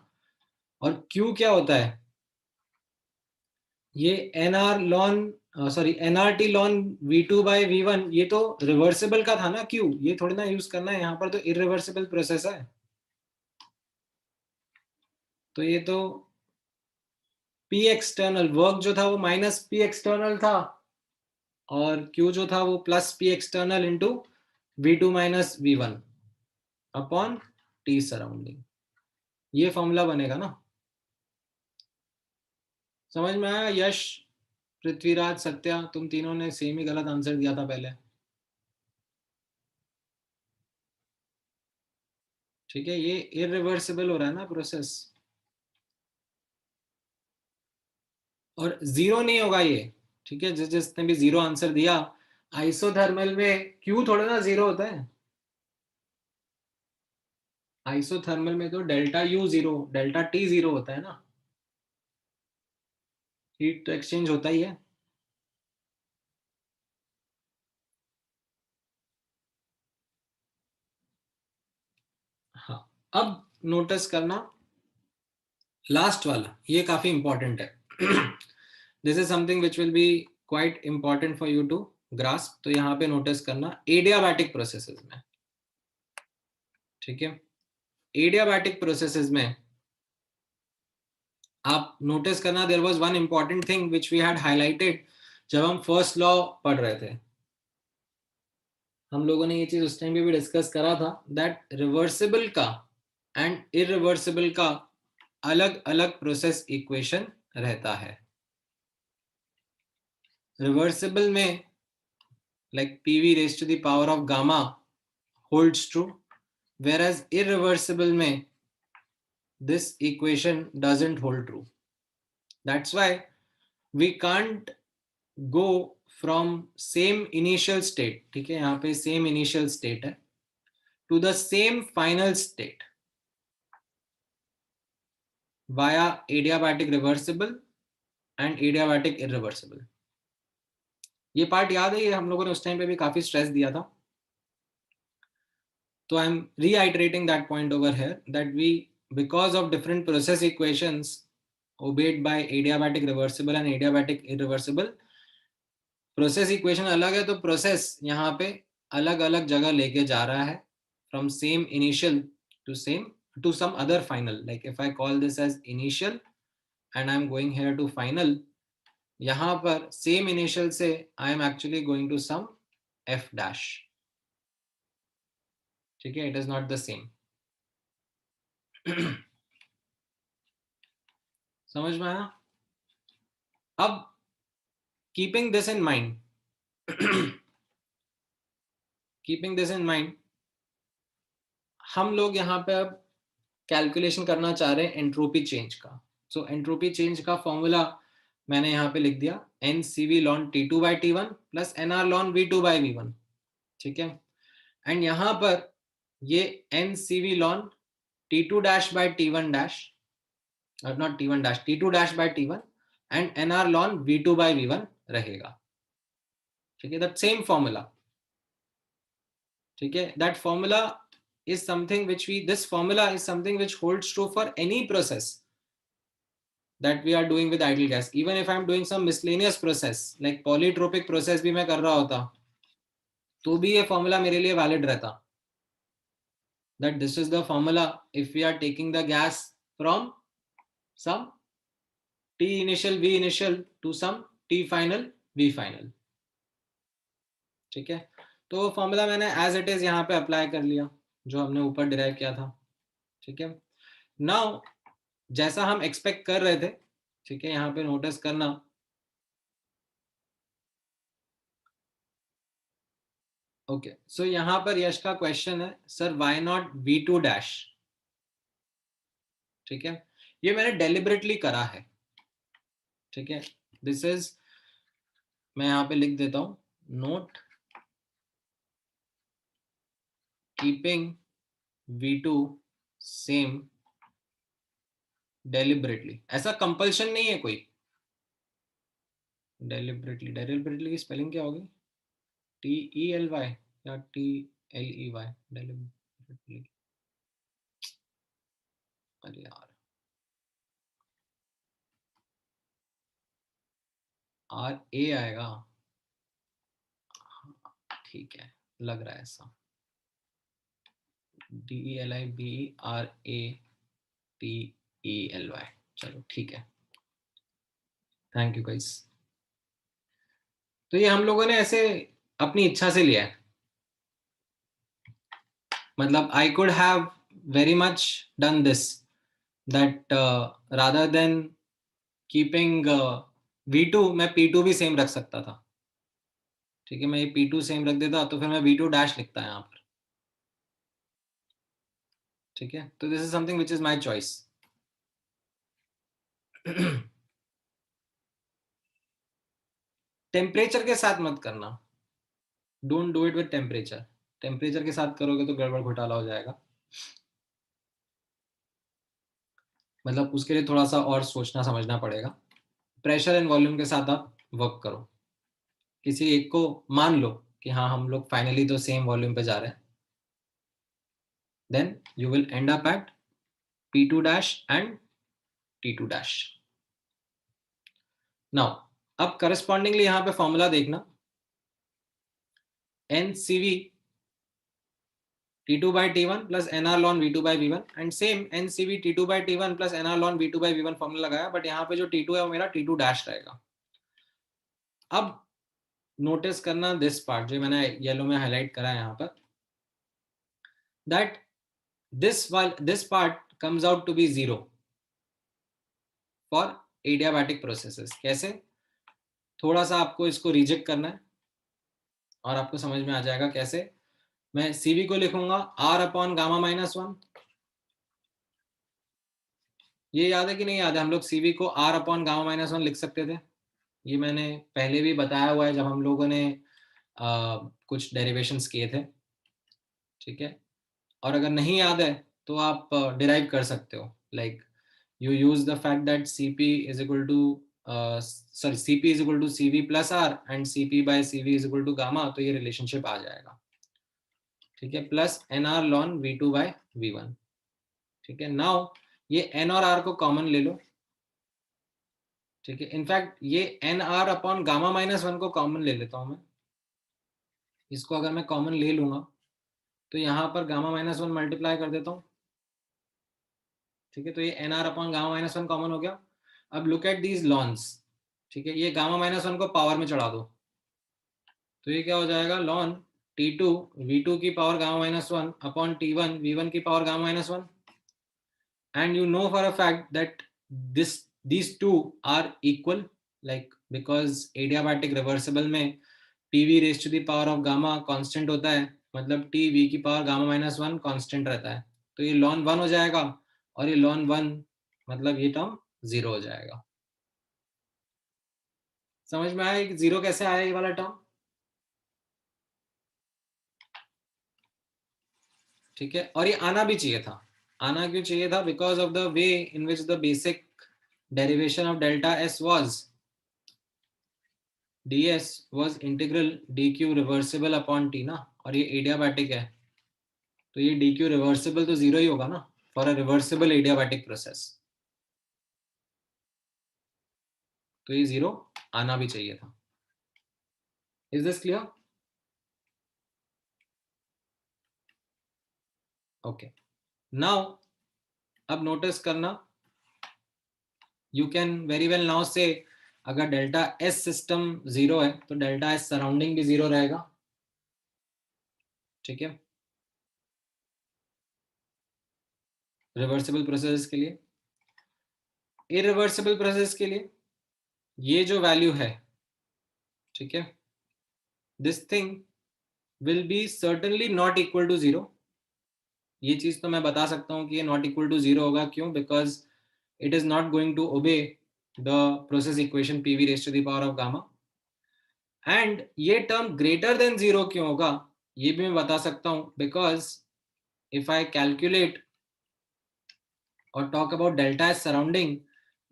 और क्यू क्या होता है, ये N R ln sorry N R T ln V two by V one, ये तो रिवर्सिबल का था ना क्यू, ये थोड़ी ना यूज करना है यहाँ पर, तो इरिवर्सिबल प्रोसेस है। तो ये तो पी एक्सटर्नल वर्क जो था वो माइनस पी एक्सटर्नल था, और क्यू जो था वो plus P external into V two minus V one upon T surrounding, ये फॉर्मूला बनेगा ना। समझ में आया यश, पृथ्वीराज, सत्या, तुम तीनों ने सेम ही गलत आंसर दिया था पहले। ठीक है, ये इरिवर्सिबल हो रहा है ना प्रोसेस, और जीरो नहीं होगा ये। ठीक है, जिसने भी जीरो आंसर दिया, आइसोथर्मल में क्यू थोड़ा ना जीरो होता है, आइसोथर्मल में तो delta U zero delta T zero होता है ना, हीट तो एक्सचेंज होता ही है। हाँ, अब नोटिस करना लास्ट वाला, ये काफी इंपॉर्टेंट है। This is something which will be quite important for you to grasp. तो यहाँ पे नोटिस करना एडियाबैटिक प्रोसेसेस में, ठीक है, एडियाबैटिक प्रोसेसेस में आप नोटिस करना, there was one important thing which we had highlighted जब हम फर्स्ट लॉ पढ़ रहे थे। हम लोगों ने ये चीज उस टाइम पे भी डिस्कस करा था, दैट रिवर्सिबल का एंड इरिवर्सिबल का अलग अलग प्रोसेस इक्वेशन रहता है। रिवर्सिबल में like pv raised to the power of gamma holds true, whereas irreversible में this equation doesn't hold true. That's why we can't go from same initial state, ठीक है, यहाँ पे same initial state है, to the same final state via adiabatic reversible and adiabatic irreversible. ये part याद है, ये हम लोगों ने उस टाइम पे भी काफी स्ट्रेस दिया था। So I'm reiterating that point over here, that we, because of different process equations obeyed by adiabatic reversible and adiabatic irreversible, process equation अलग है, तो प्रोसेस यहाँ पे अलग अलग जगह लेके जा रहा है, from same initial to same to some other final. Like if I call this as initial and I am going here to final, यहाँ पर सेम इनिशियल से I am actually going to some F dash. ठीक है, it is not the same. समझ में आया? अब keeping this in mind, keeping this in mind, हम लोग यहाँ पे अब कैलकुलेशन करना चाह रहे हैं एंट्रोपी चेंज का। सो एंट्रोपी चेंज का फॉर्मूला मैंने यहाँ पे लिख दिया, N C V ln T two by T one plus N R ln V two by V one. ठीक है, एंड यहाँ पर ये N C V ln T two dash by T one dash, not T one dash, T two dash by T one and N R ln V two by V one रहेगा। ठीक है, that same formula. ठीक है, that formula is something which we, this formula is something which holds true for any process that we are doing with ideal gas. Even if I am doing some miscellaneous process like polytropic process भी मैं कर रहा होता, तो भी ये formula मेरे लिए वैलिड रहता, that this is the formula if we are taking the gas from some t initial v initial to some t final v final. ठीक है, तो फॉर्मूला मैंने एज इट इज यहाँ पे अप्लाई कर लिया जो हमने ऊपर डिराइव किया था। ठीक है, नाउ जैसा हम एक्सपेक्ट कर रहे थे, ठीक है, यहाँ पे नोटिस करना, ओके, सो यहाँ पर यश का क्वेश्चन है, sir why not V two dash. ठीक है, ये मैंने डेलिबरेटली करा है। ठीक है, दिस इज, मैं यहाँ पे लिख देता हूँ, note keeping V two same deliberately. ऐसा कंपल्शन नहीं है कोई, डेलिबरेटली की स्पेलिंग क्या होगी? TELY या TLEY? डेलिबरेटली, अरे यार, RA आएगा, ठीक है, लग रहा है ऐसा। DELIBERATELY, चलो ठीक है, थैंक यू गाइस। तो ये हम लोगों ने ऐसे अपनी इच्छा से लिया है, मतलब I could have very much done this, that rather than keeping V2, मैं P2 भी सेम रख सकता था, ठीक है, मैं ये P2 सेम रख देता तो फिर मैं V2 डैश लिखता है यहाँ पर, ठीक है। तो this is something which is my choice. Temperature के साथ मत करना, don't do it with temperature, temperature के साथ करोगे तो गड़बड़ घोटाला हो जाएगा, मतलब उसके लिए थोड़ा सा और सोचना समझना पड़ेगा। प्रेशर एंड वॉल्यूम के साथ आप वर्क करो, किसी एक को मान लो कि हाँ हम लोग फाइनली तो सेम वॉल्यूम पे जा रहे हैं, then you will end up at P2 dash and T2 dash. Now अब करस्पॉन्डिंगली यहाँ पे फॉर्मूला देखना, NCV T2 by T1 plus NR ln V2 by V1, and same NCV T2 by T1 plus NR ln V2 by V1 formula लगाया, but यहाँ पे जो T2 है वो मेरा T2 डैश रहेगा। अब नोटिस करना दिस पार्ट जो मैंने येलो में हाईलाइट करा है यहाँ पर, that this part comes out to be 0 for adiabatic processes। कैसे? थोड़ा सा आपको इसको रिजेक्ट करना है और आपको समझ में आ जाएगा कैसे। मैं CV को लिखूंगा R अपॉन गामा माइनस 1, ये याद है कि नहीं याद है? हम लोग CV को R अपॉन गामा माइनस 1 लिख सकते थे, ये मैंने पहले भी बताया हुआ है जब हम लोगों ने कुछ डेरिवेशंस किए थे, ठीक है। और अगर नहीं याद है तो आप डिराइव कर सकते हो, like you use the fact that CP is equal to CP is equal to CV plus R and CP by CV is equal to gamma, तो ये रिलेशनशिप आ जाएगा, ठीक है, plus NR ln V2 by V1, ठीक है। Now ये N और R को कॉमन ले लो, ठीक है, इनफैक्ट ये NR अपॉन गामा माइनस 1 को कॉमन ले लेता हूं मैं, इसको अगर मैं कॉमन ले लूंगा तो यहाँ पर गामा माइनस 1 मल्टीप्लाई कर देता हूँ, ठीक है, तो ये NR upon gamma minus 1 common हो गया। अब लुक एट दीज लॉन्स, ठीक है, ये गामा माइनस 1 को पावर में चढ़ा दो, तो ये क्या हो जाएगा, लॉन T2 V2 की power gamma minus 1 upon T1 V1 की power gamma minus 1, and you know for a fact that these two are equal, like because adiabatic reversible में PV raised to the power of gamma constant होता है, मतलब TV की power gamma minus 1 constant रहता है, तो ये ln 1 हो जाएगा और ये ln 1 मतलब ये टर्म 0 हो जाएगा। समझ में आया कि 0 कैसे आया ये वाला टर्म? ठीक है, और ये आना भी चाहिए था, आना क्यों चाहिए था? Because of the way in which the basic derivation of delta S was ds was integral dq reversible upon t ना, और ये एडियाबैटिक है तो ये dq रिवर्सिबल तो 0 ही होगा ना, for a reversible adiabatic process, तो ये 0 आना भी चाहिए था। Is this clear? Okay, now अब नोटिस करना, you can very well now से अगर डेल्टा S सिस्टम 0 है तो डेल्टा S सराउंडिंग भी 0 रहेगा, ठीक है, रिवर्सिबल प्रोसेस के लिए। इरिवर्सिबल प्रोसेस के लिए ये जो वैल्यू है, ठीक है, this thing will be certainly not equal to 0, ये चीज तो मैं बता सकता हूँ कि ये नॉट इक्वल टू 0 होगा, क्यों? Because it is not going to obey the process equation PV raised to the power of gamma, and ये टर्म ग्रेटर देन 0 क्यों होगा ये भी मैं बता सकता हूँ, because if I calculate or talk about delta S surrounding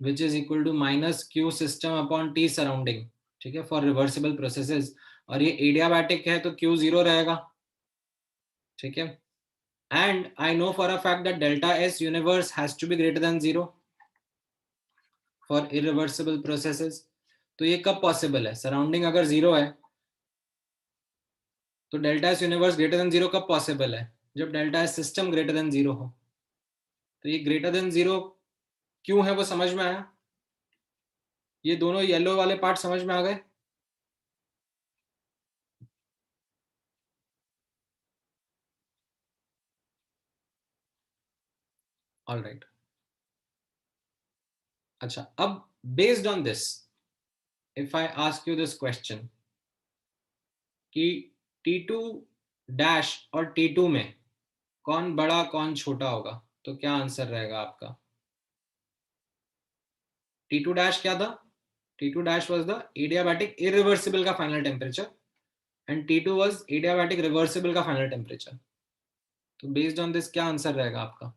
which is equal to minus Q system upon T surrounding, ठीक है, फॉर रिवर्सिबल प्रोसेसेस, और ये एडियाबैटिक है तो Q 0 रहेगा, ठीक है। And I know for a fact that delta S universe has to be greater than 0 for irreversible processes. तो ये कब पॉसिबल है? सराउंडिंग अगर 0 है तो delta S universe greater than 0 कब पॉसिबल है? जब delta S system greater than 0 हो। तो ये ग्रेटर देन 0 क्यों है वो समझ में आया? ये दोनों येलो वाले पार्ट समझ में आ गए? All right. अच्छा, अब based on this if I ask you this question कि T2 डैश और T2 में कौन बड़ा कौन छोटा होगा, तो क्या आंसर रहेगा आपका? T2 डैश क्या था? T2 dash was the adiabatic irreversible का final temperature and T2 was adiabatic reversible का फाइनल टेम्परेचर। तो बेस्ड ऑन दिस क्या आंसर रहेगा आपका?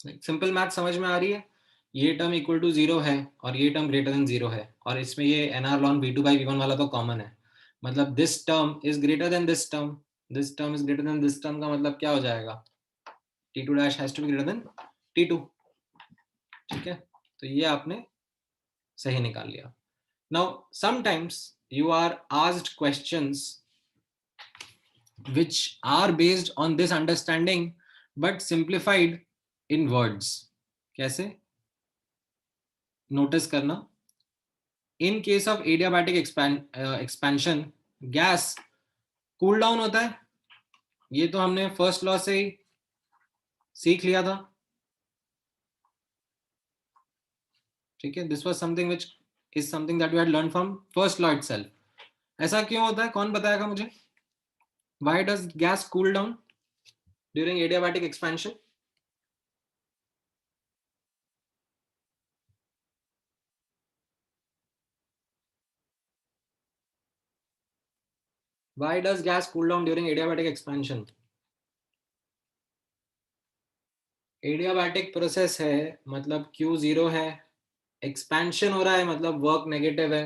सिंपल मैथ समझ में आ रही है? ये टर्म इक्वल टू 0 है और ये टर्म ग्रेटर देन 0 है, और इसमें ये nr ln v2 by v1 वाला तो कॉमन है। मतलब this term is greater than this term, this term is greater than this term का मतलब क्या हो जाएगा? T2 dash has to be greater than T2, ठीक है। तो ये आपने सही निकाल लिया। Now sometimes you are asked questions which are based on this understanding but simplified in words। कैसे? नोटिस करना, in case of adiabatic expansion gas cool down होता है। ये तो हमने फर्स्ट लॉ से ही सीख लिया था, ठीक है। This was something which is something that we had learn from first law itself. ऐसा क्यों होता है, कौन बताएगा मुझे? Why does gas cool down during adiabatic expansion? Why does gas cool down during adiabatic expansion? Adiabatic process है मतलब Q 0 है, एक्सपेंशन हो रहा है मतलब वर्क नेगेटिव है।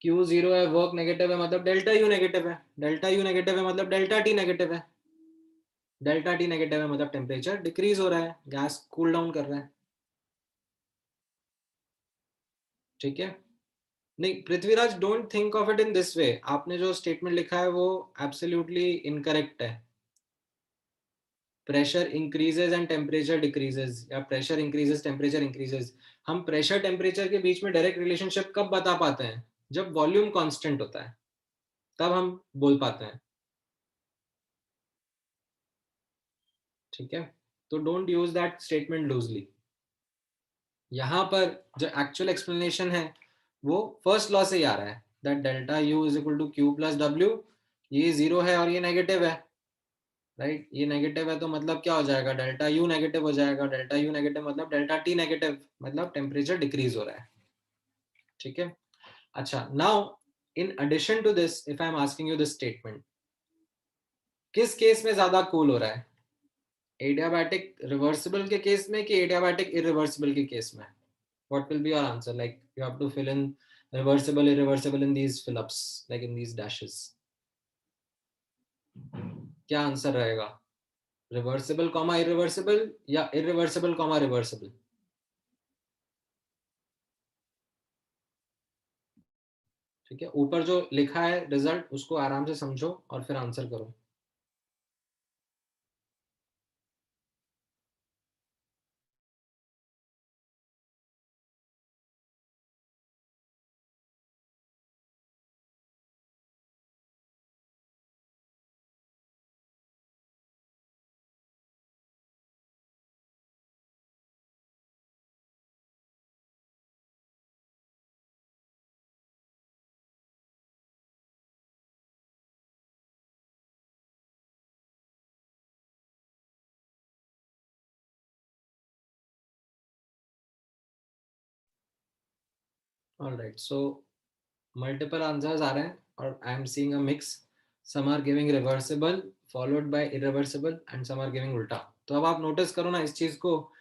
Q 0 है, वर्क नेगेटिव है, मतलब डेल्टा यू नेगेटिव है, डेल्टा यू नेगेटिव है मतलब डेल्टा टी नेगेटिव है, डेल्टा टी नेगेटिव है मतलब टेम्परेचर डिक्रीज हो रहा है, गैस कूल डाउन कर रहा है, ठीक है। नहीं Prithviraj, don't think of it in this way. आपने जो स्टेटमेंट लिखा है वो एब्सोल्युटली इनकरेक्ट है। Pressure increases and temperature decreases, या प्रेशर इंक्रीजेज टेम्परेचर इंक्रीजेज। हम प्रेशर टेम्परेचर के बीच में डायरेक्ट रिलेशनशिप कब बता पाते हैं? जब वॉल्यूम कांस्टेंट होता है, तब हम बोल पाते हैं, ठीक है। तो don't use that statement loosely. यहाँ पर जो एक्चुअल एक्सप्लेनेशन है वो फर्स्ट लॉ से ही आ रहा है, that delta U is equal to Q plus W. ये 0 है और ये नेगेटिव है, राइट। ये नेगेटिव है तो मतलब क्या हो जाएगा? डेल्टा यू नेगेटिव हो जाएगा, डेल्टा यू नेगेटिव मतलब डेल्टा टी नेगेटिव, मतलब टेम्परेचर डिक्रीज हो रहा है, ठीक है। अच्छा, now in addition to this if I am asking you this statement, किस केस में ज्यादा कूल हो रहा है? एडियाबैटिक रिवर्सिबल के केस में कि एडियाबैटिक इरिवर्सिबल के केस में? what will be your answer? Like you have to fill in reversible irreversible in these fill-ups, like in these dashes। क्या आंसर रहेगा? रिवर्सिबल कॉमा इरिवर्सिबल या इरिवर्सिबल कॉमा रिवर्सिबल? ठीक है, ऊपर जो लिखा है रिजल्ट उसको आराम से समझो और फिर आंसर करो। ऑलराइट, सो मल्टीपल आंसर्स आ रहे हैं और I am seeing a mix. Some are giving reversible followed by irreversible and some are giving उल्टा। तो अब आप नोटिस करो ना, इस चीज को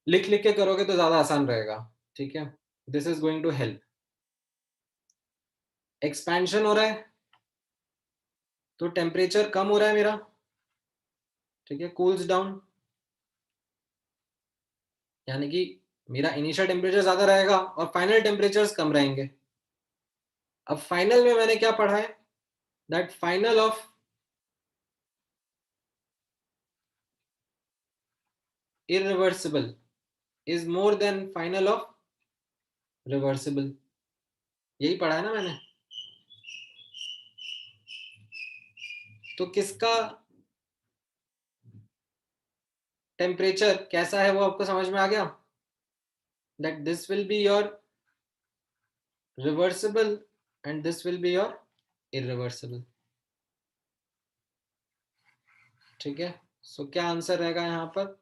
लिख लिख के करोगे तो ज्यादा आसान रहेगा, ठीक है। This is going to help. Expansion हो रहा है तो टेम्परेचर कम हो रहा है मेरा, ठीक है, कूल्स डाउन, यानी कि मेरा इनिशियल टेम्परेचर ज्यादा रहेगा और फाइनल टेम्परेचर्स कम रहेंगे। अब फाइनल में मैंने क्या पढ़ा है, that final of irreversible is more than final of reversible, यही पढ़ा है ना मैंने। तो किसका टेम्परेचर कैसा है वो आपको समझ में आ गया, that this will be your reversible and this will be your irreversible, ठीक है। सो क्या आंसर रहेगा यहां पर,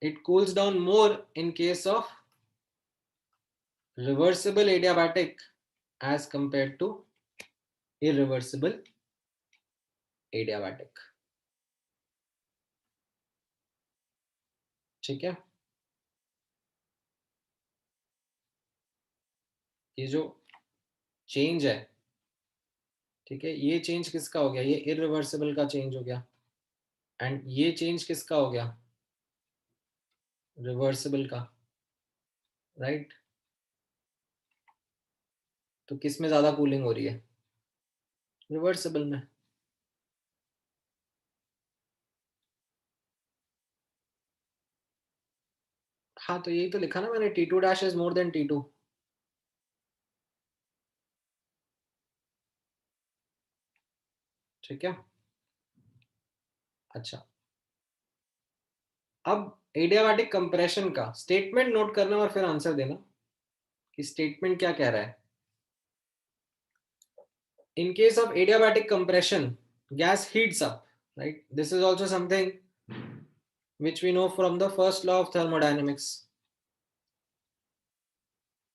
it cools down more in case of reversible adiabatic as compared to irreversible adiabatic, ठीक है। ये जो चेंज है, ठीक है, ये चेंज किसका हो गया, ये इरिवर्सिबल का चेंज हो गया, एंड ये चेंज किसका हो गया, रिवर्सिबल का, राइट। तो किस में ज्यादा कूलिंग हो रही है, रिवर्सिबल में। हाँ तो यही तो लिखा ना मैंने, T2 dash is more than T2, ठीक है। अच्छा, अब एडियाबैटिक कंप्रेशन का स्टेटमेंट नोट करना और फिर आंसर देना कि स्टेटमेंट क्या कह रहा है। In case of adiabatic compression, gas heats up, right? This is also something which we know from the first law of thermodynamics.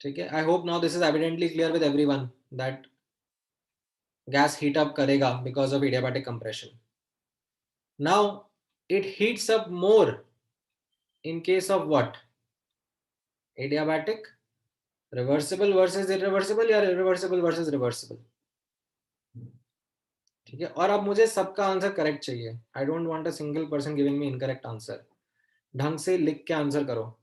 ठीक है, I hope now this is evidently clear with everyone that gas heat up करेगा because of adiabatic compression. Now it heats up more in case of what? Adiabatic, reversible versus irreversible या irreversible versus reversible, ठीक है। और अब मुझे सबका answer correct चाहिए, I don't want a single person giving me incorrect answer. ढंग से लिख के आंसर करो।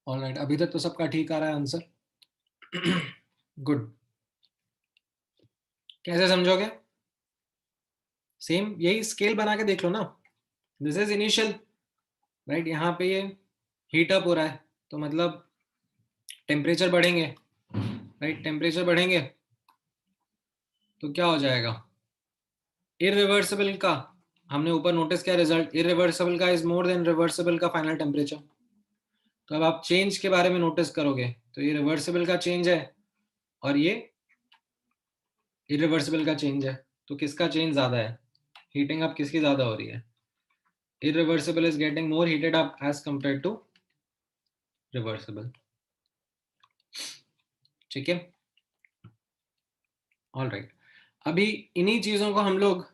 ऑलराइट, अभी तक तो सबका ठीक आ रहा है आंसर। गुड। कैसे समझोगे, सेम यही स्केल बना के देख लो ना। दिस इज इनिशियल, राइट, यहाँ पे ये हीट अप हो रहा है तो मतलब टेम्परेचर बढ़ेंगे, राइट, टेम्परेचर बढ़ेंगे तो क्या हो जाएगा, इरिवर्सिबल का हमने ऊपर नोटिस किया रिजल्ट, इरिवर्सिबल का इज मोर देन रिवर्सिबल का फाइनल टेम्परेचर। तो अब आप चेंज के बारे में नोटिस करोगे तो ये रिवर्सिबल का चेंज है और ये इरिवर्सिबल का चेंज है, तो किसका चेंज ज्यादा है, हीटिंग अप किसकी ज्यादा हो रही है, irreversible is getting more heated up as compared to reversible, ठीक है। ऑल राइट, अभी इन्हीं चीजों को हम लोग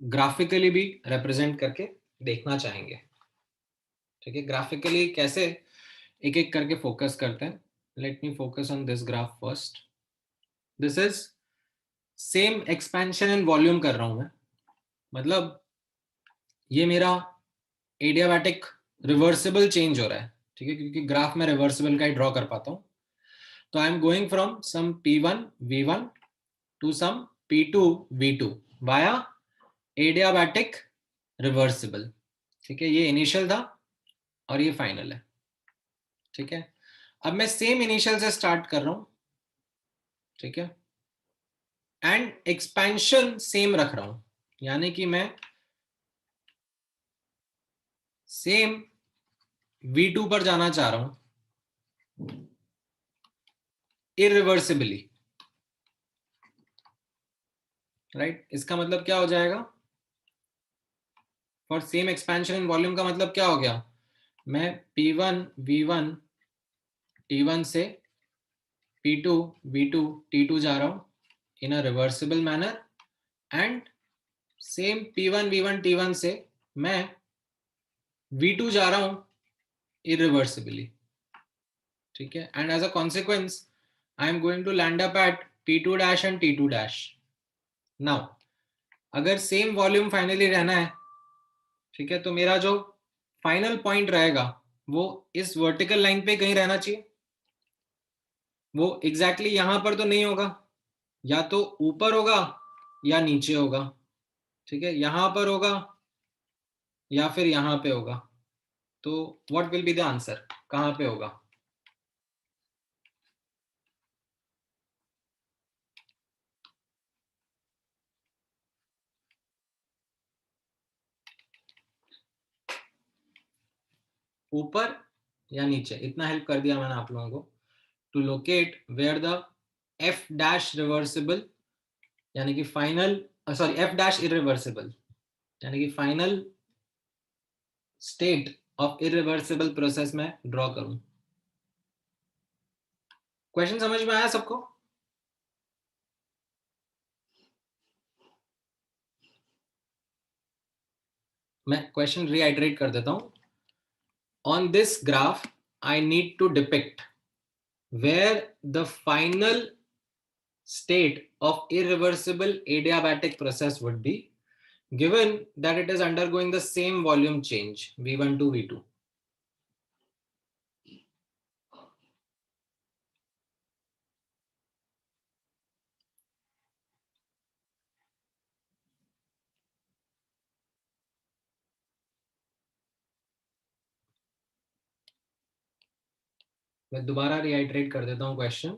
ग्राफिकली भी रिप्रेजेंट करके देखना चाहेंगे, ठीक है। ग्राफिकली कैसे, एक एक करके फोकस करते हैं। Let me focus on this graph first. This is same expansion in volume कर रहा हूं मैं, मतलब ये मेरा एडियाबैटिक रिवर्सिबल चेंज हो रहा है, ठीक है, क्योंकि ग्राफ में रिवर्सिबल का ही ड्रॉ कर पाता हूं। तो I am going from some P1 V1 to some P2 V2 via adiabatic reversible. ठीक है, ये इनिशियल था और ये फाइनल है। ठीक है, अब मैं सेम इनिशियल से स्टार्ट कर रहा हूं। ठीक है, एंड एक्सपेंशन सेम रख रहा हूं, यानी कि मैं सेम V2 पर जाना चाह रहा हूं इरिवर्सिबली। राइट, इसका मतलब क्या हो जाएगा? For same expansion in volume का मतलब क्या हो गया? मैं P1 V1 T1 से P2 V2 T2 जा रहा हूं in a reversible manner, and same P1 V1 T1 से मैं V2 जा रहा हूं इरिवर्सिबली। ठीक है, and as a consequence I am going to land up at P2 dash and T2 dash. Now अगर सेम वॉल्यूम फाइनली रहना है, ठीक है, तो मेरा जो फाइनल पॉइंट रहेगा वो इस वर्टिकल लाइन पे कहीं रहना चाहिए। वो एग्जैक्टली यहां पर तो नहीं होगा, या तो ऊपर होगा या नीचे होगा। ठीक है, यहां पर होगा या फिर यहां पे होगा। तो what will be the answer, कहां पे होगा? ऊपर या नीचे? इतना हेल्प कर दिया मैंने आप लोगों को to locate where the F dash reversible, यानी कि final, sorry F dash irreversible, यानी कि final state of irreversible process में ड्रॉ करूं। क्वेश्चन समझ में आया सबको? मैं क्वेश्चन रीआइटरेट कर देता हूं। On this graph I need to depict where the final state of irreversible adiabatic process would be, given that it is undergoing the same volume change V1 to V2. मैं दोबारा reiterate कर देता हूं question.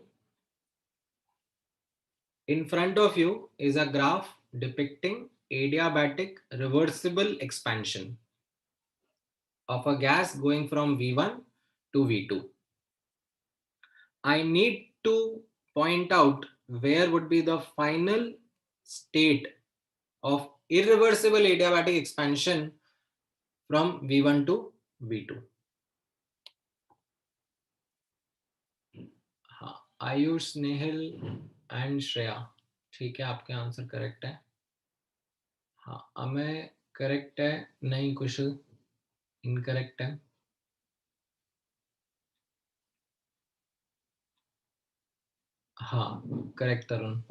In front of you is a graph depicting adiabatic reversible expansion of a gas going from V1 to V2. I need to point out where would be the final state of irreversible adiabatic expansion from V1 to V2. हाँ, आयुष, स्नेहिल and Shreya, ठीक है, आपके answer correct है। हाँ, Amay correct है, नहीं कुशल incorrect है। हाँ, correct Tarun.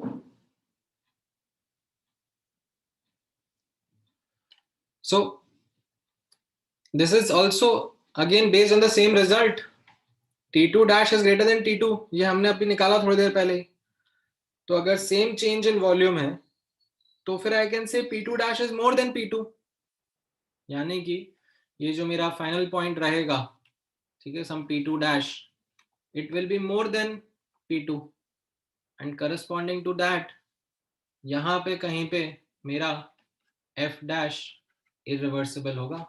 So this is also again based on the same result, T2 dash is greater than T2, ये हमने अभी निकाला थोड़ी देर पहले ही। तो अगर सेम चेंज इन वॉल्यूम है तो फिर I can say P2 dash is more than P2, यानी कि ये जो मेरा फाइनल पॉइंट रहेगा, ठीक है, सम P2 dash, it will be more than P2 and corresponding to that यहां पे कहीं पे मेरा F dash irreversible होगा।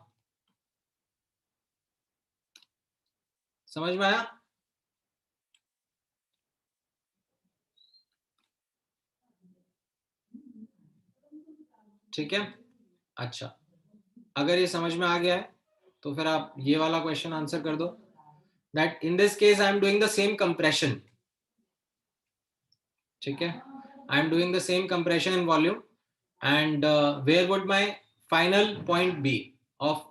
समझ में आया? ठीक है, अच्छा, अगर ये समझ में आ गया है तो फिर आप ये वाला क्वेश्चन आंसर कर दो, that in this case I am doing the same compression. ठीक है, I am doing the same compression in volume, and where would my final point be of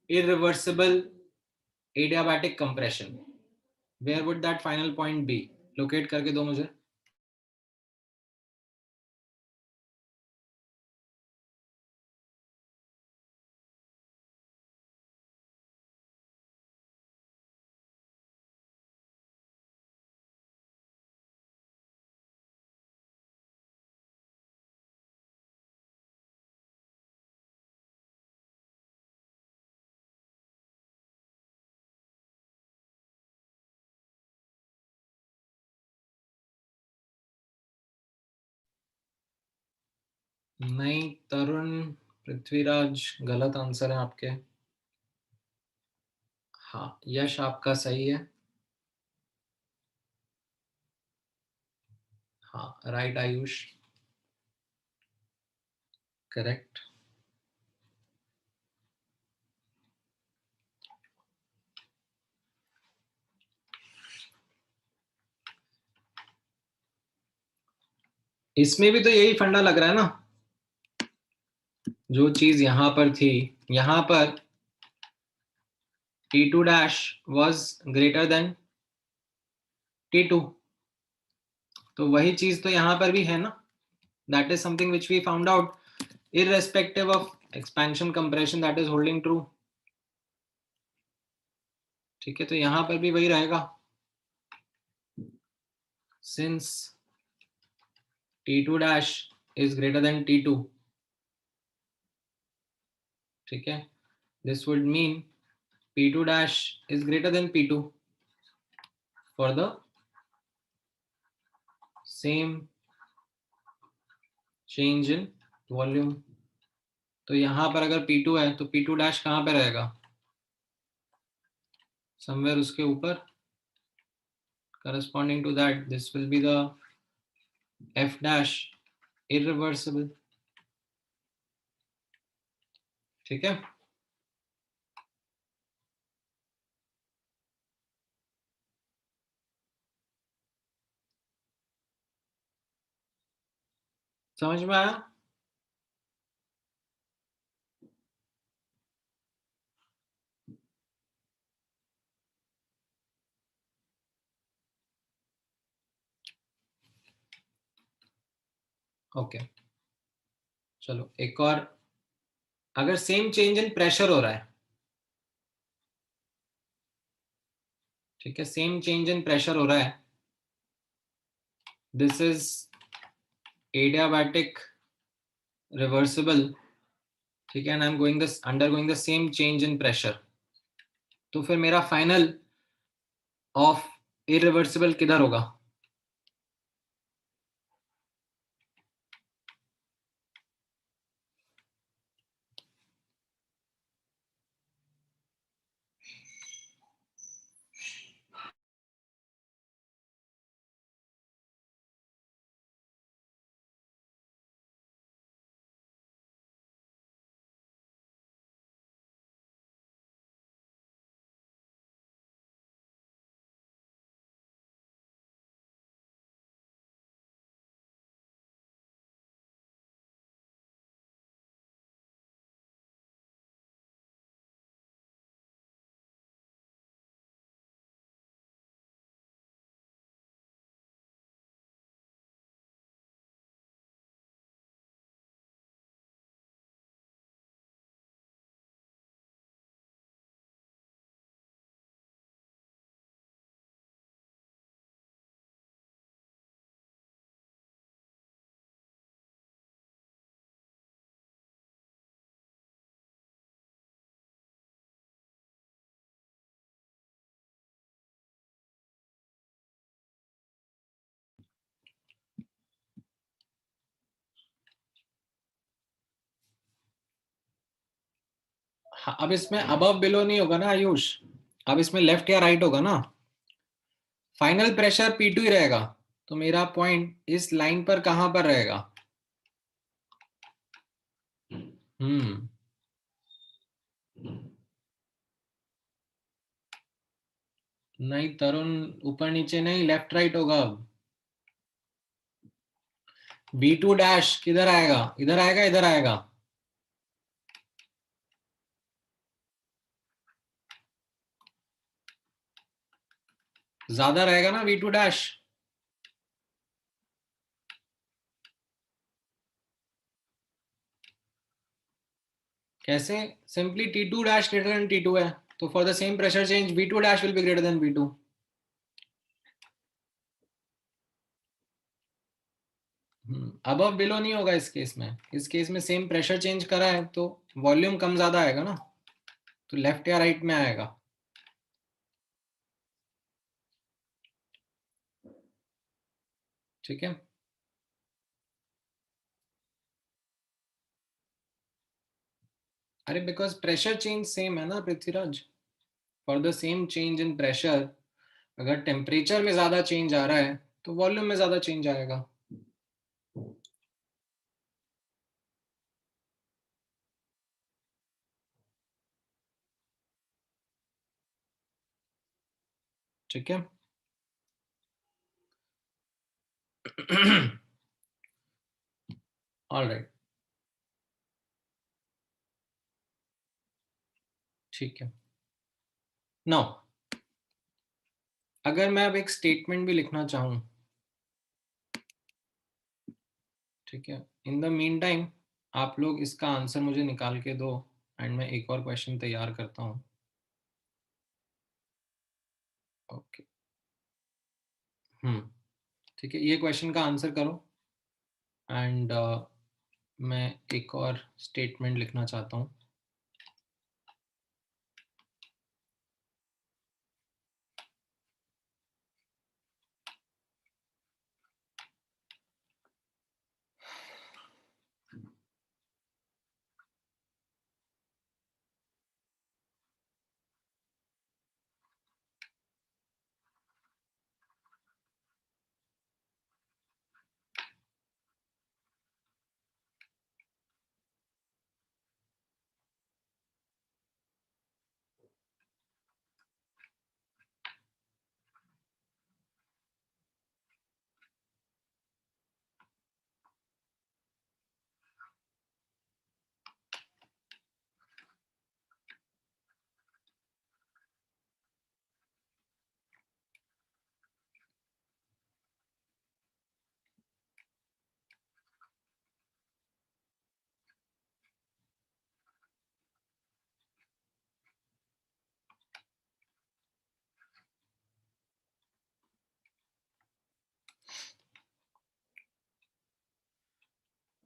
irreversible adiabatic compression, where would that final point be? Locate करके दो मुझे। नहीं तरुण, पृथ्वीराज गलत answer है आपके। हाँ, यश आपका सही है। हाँ, राइट आयुष, करेक्ट। इसमें भी तो यही फंडा लग रहा है ना, जो चीज यहां पर थी, यहां पर T2 dash was greater than T2, तो वही चीज तो यहां पर भी है ना। That is something which we found out, irrespective of expansion compression, that is holding true। ठीक है, तो यहां पर भी वही रहेगा, since T2 dash is greater than T2। ठीक है, this would mean P2 dash is greater than P2 for the same change in volume। तो यहां पर अगर P2 है तो P2 dash कहां पे रहेगा, somewhere उसके ऊपर। corresponding to that this will be the F dash, irreversible। ठीक है, समझ में आया। ओके, चलो एक और। अगर सेम चेंज इन प्रेशर हो रहा है, ठीक है, सेम चेंज इन प्रेशर हो रहा है, दिस इज एडियाबैटिक रिवर्सिबल। ठीक है, and I am going this undergoing the same change in pressure, तो फिर मेरा फाइनल ऑफ इरिवर्सिबल किधर होगा। हाँ, अब इसमें अबव बिलो नहीं होगा ना आयुष, अब इसमें लेफ्ट या राइट होगा ना। फाइनल प्रेशर P2 ही रहेगा, तो मेरा पॉइंट इस लाइन पर कहां पर रहेगा। हम्म, नहीं तरुण, ऊपर नीचे नहीं, लेफ्ट राइट होगा अब। B2 डैश किधर आएगा, इधर आएगा, इधर आएगा, ज्यादा रहेगा ना V2 डैश। कैसे, simply T2 dash greater than T2 है, तो for the same pressure change V2 dash will be greater then V2। Above below नहीं होगा इस केस में, इस केस में सेम प्रेशर चेंज करा है तो वॉल्यूम कम ज्यादा आएगा ना, तो लेफ्ट या राइट में आएगा। ठीक है, अरे बिकॉज प्रेशर चेंज सेम है ना Prithviraj, for the same change in pressure अगर टेम्परेचर में ज्यादा चेंज आ रहा है तो वॉल्यूम में ज्यादा चेंज आएगा। ठीक है। ऑल राइट, ठीक है। नाउ अगर मैं अब एक स्टेटमेंट भी लिखना चाहूं, ठीक है, इन द मीन टाइम आप लोग इसका आंसर मुझे निकाल के दो एंड मैं एक और क्वेश्चन तैयार करता हूं। ओके, ठीक है, ये क्वेश्चन का आंसर करो एंड मैं एक और स्टेटमेंट लिखना चाहता हूँ।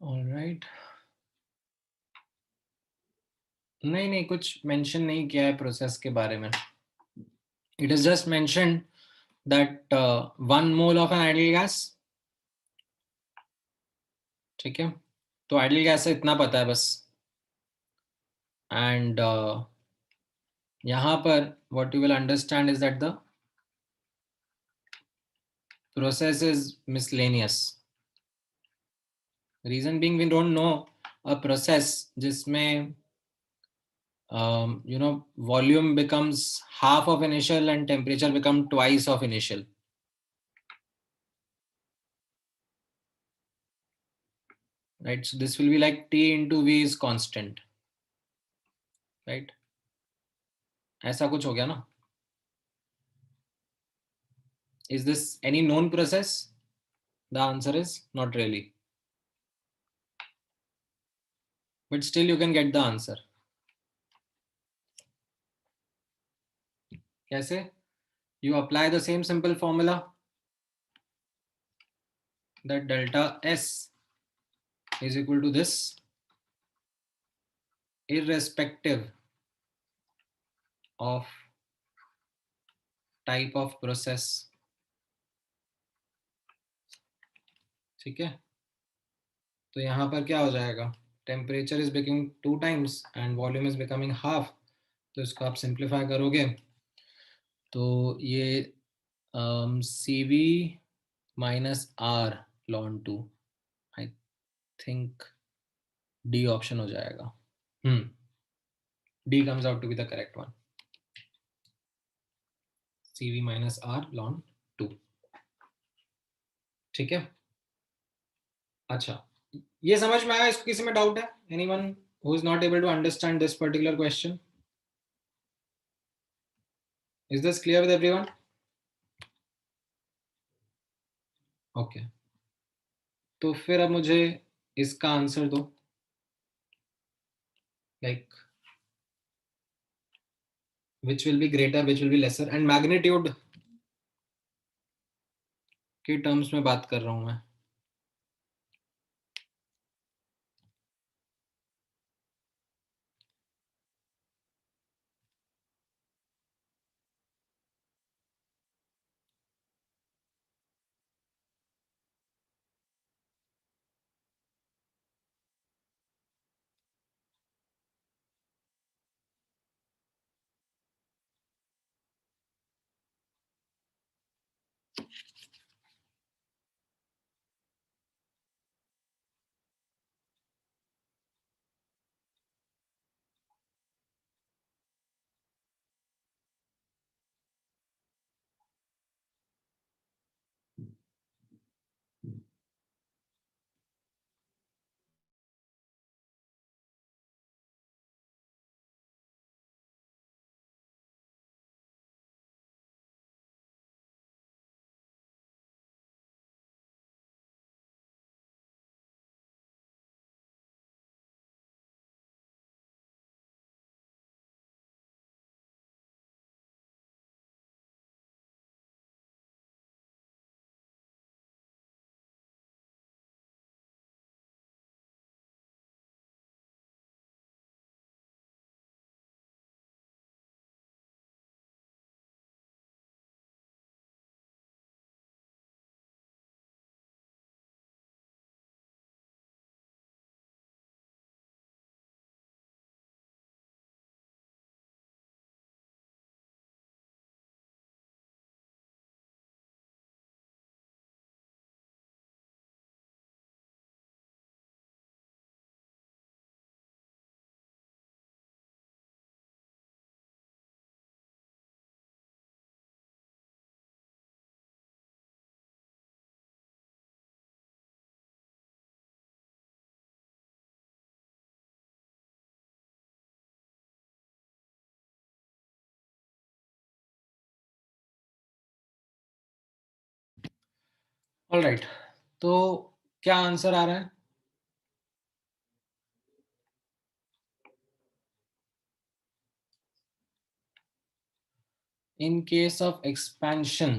ऑलराइट, नहीं नहीं, कुछ मेंशन नहीं किया है प्रोसेस के बारे में। It is just mention that 1 mole of N ideal gas, ठीक है, तो आइडियल गैस से इतना पता है बस। एंड यहाँ पर what you will understand is that the process is miscellaneous. Reason being we don't know a process जिसमें volume becomes half of initial and temperature become twice of initial, right? So this will be like T into V is constant, right? ऐसा कुछ हो गया ना? Is this any known process? The answer is not really, but still you can get the answer. कैसे? You apply the same simple formula that delta S is equal to this irrespective of type of process, ठीक है? तो यहाँ पर क्या हो जाएगा? Temperature is becoming 2 times and volume is becoming half, तो इसको आप सिंप्लीफाई करोगे तो ये C V minus R ln 2, I think D option हो जाएगा। D comes out to be the correct one, C V minus R ln 2, ठीक है। अच्छा, ये समझ में आया? इसको किसी में डाउट है? Anyone who is not able to understand this particular question? Is this clear with everyone? Okay, तो फिर अब मुझे इसका आंसर दो, like which will be greater, which will be lesser, and magnitude के टर्म्स में बात कर रहा हूं मैं। ऑलराइट, तो क्या आंसर आ रहा है? इन केस ऑफ एक्सपेंशन,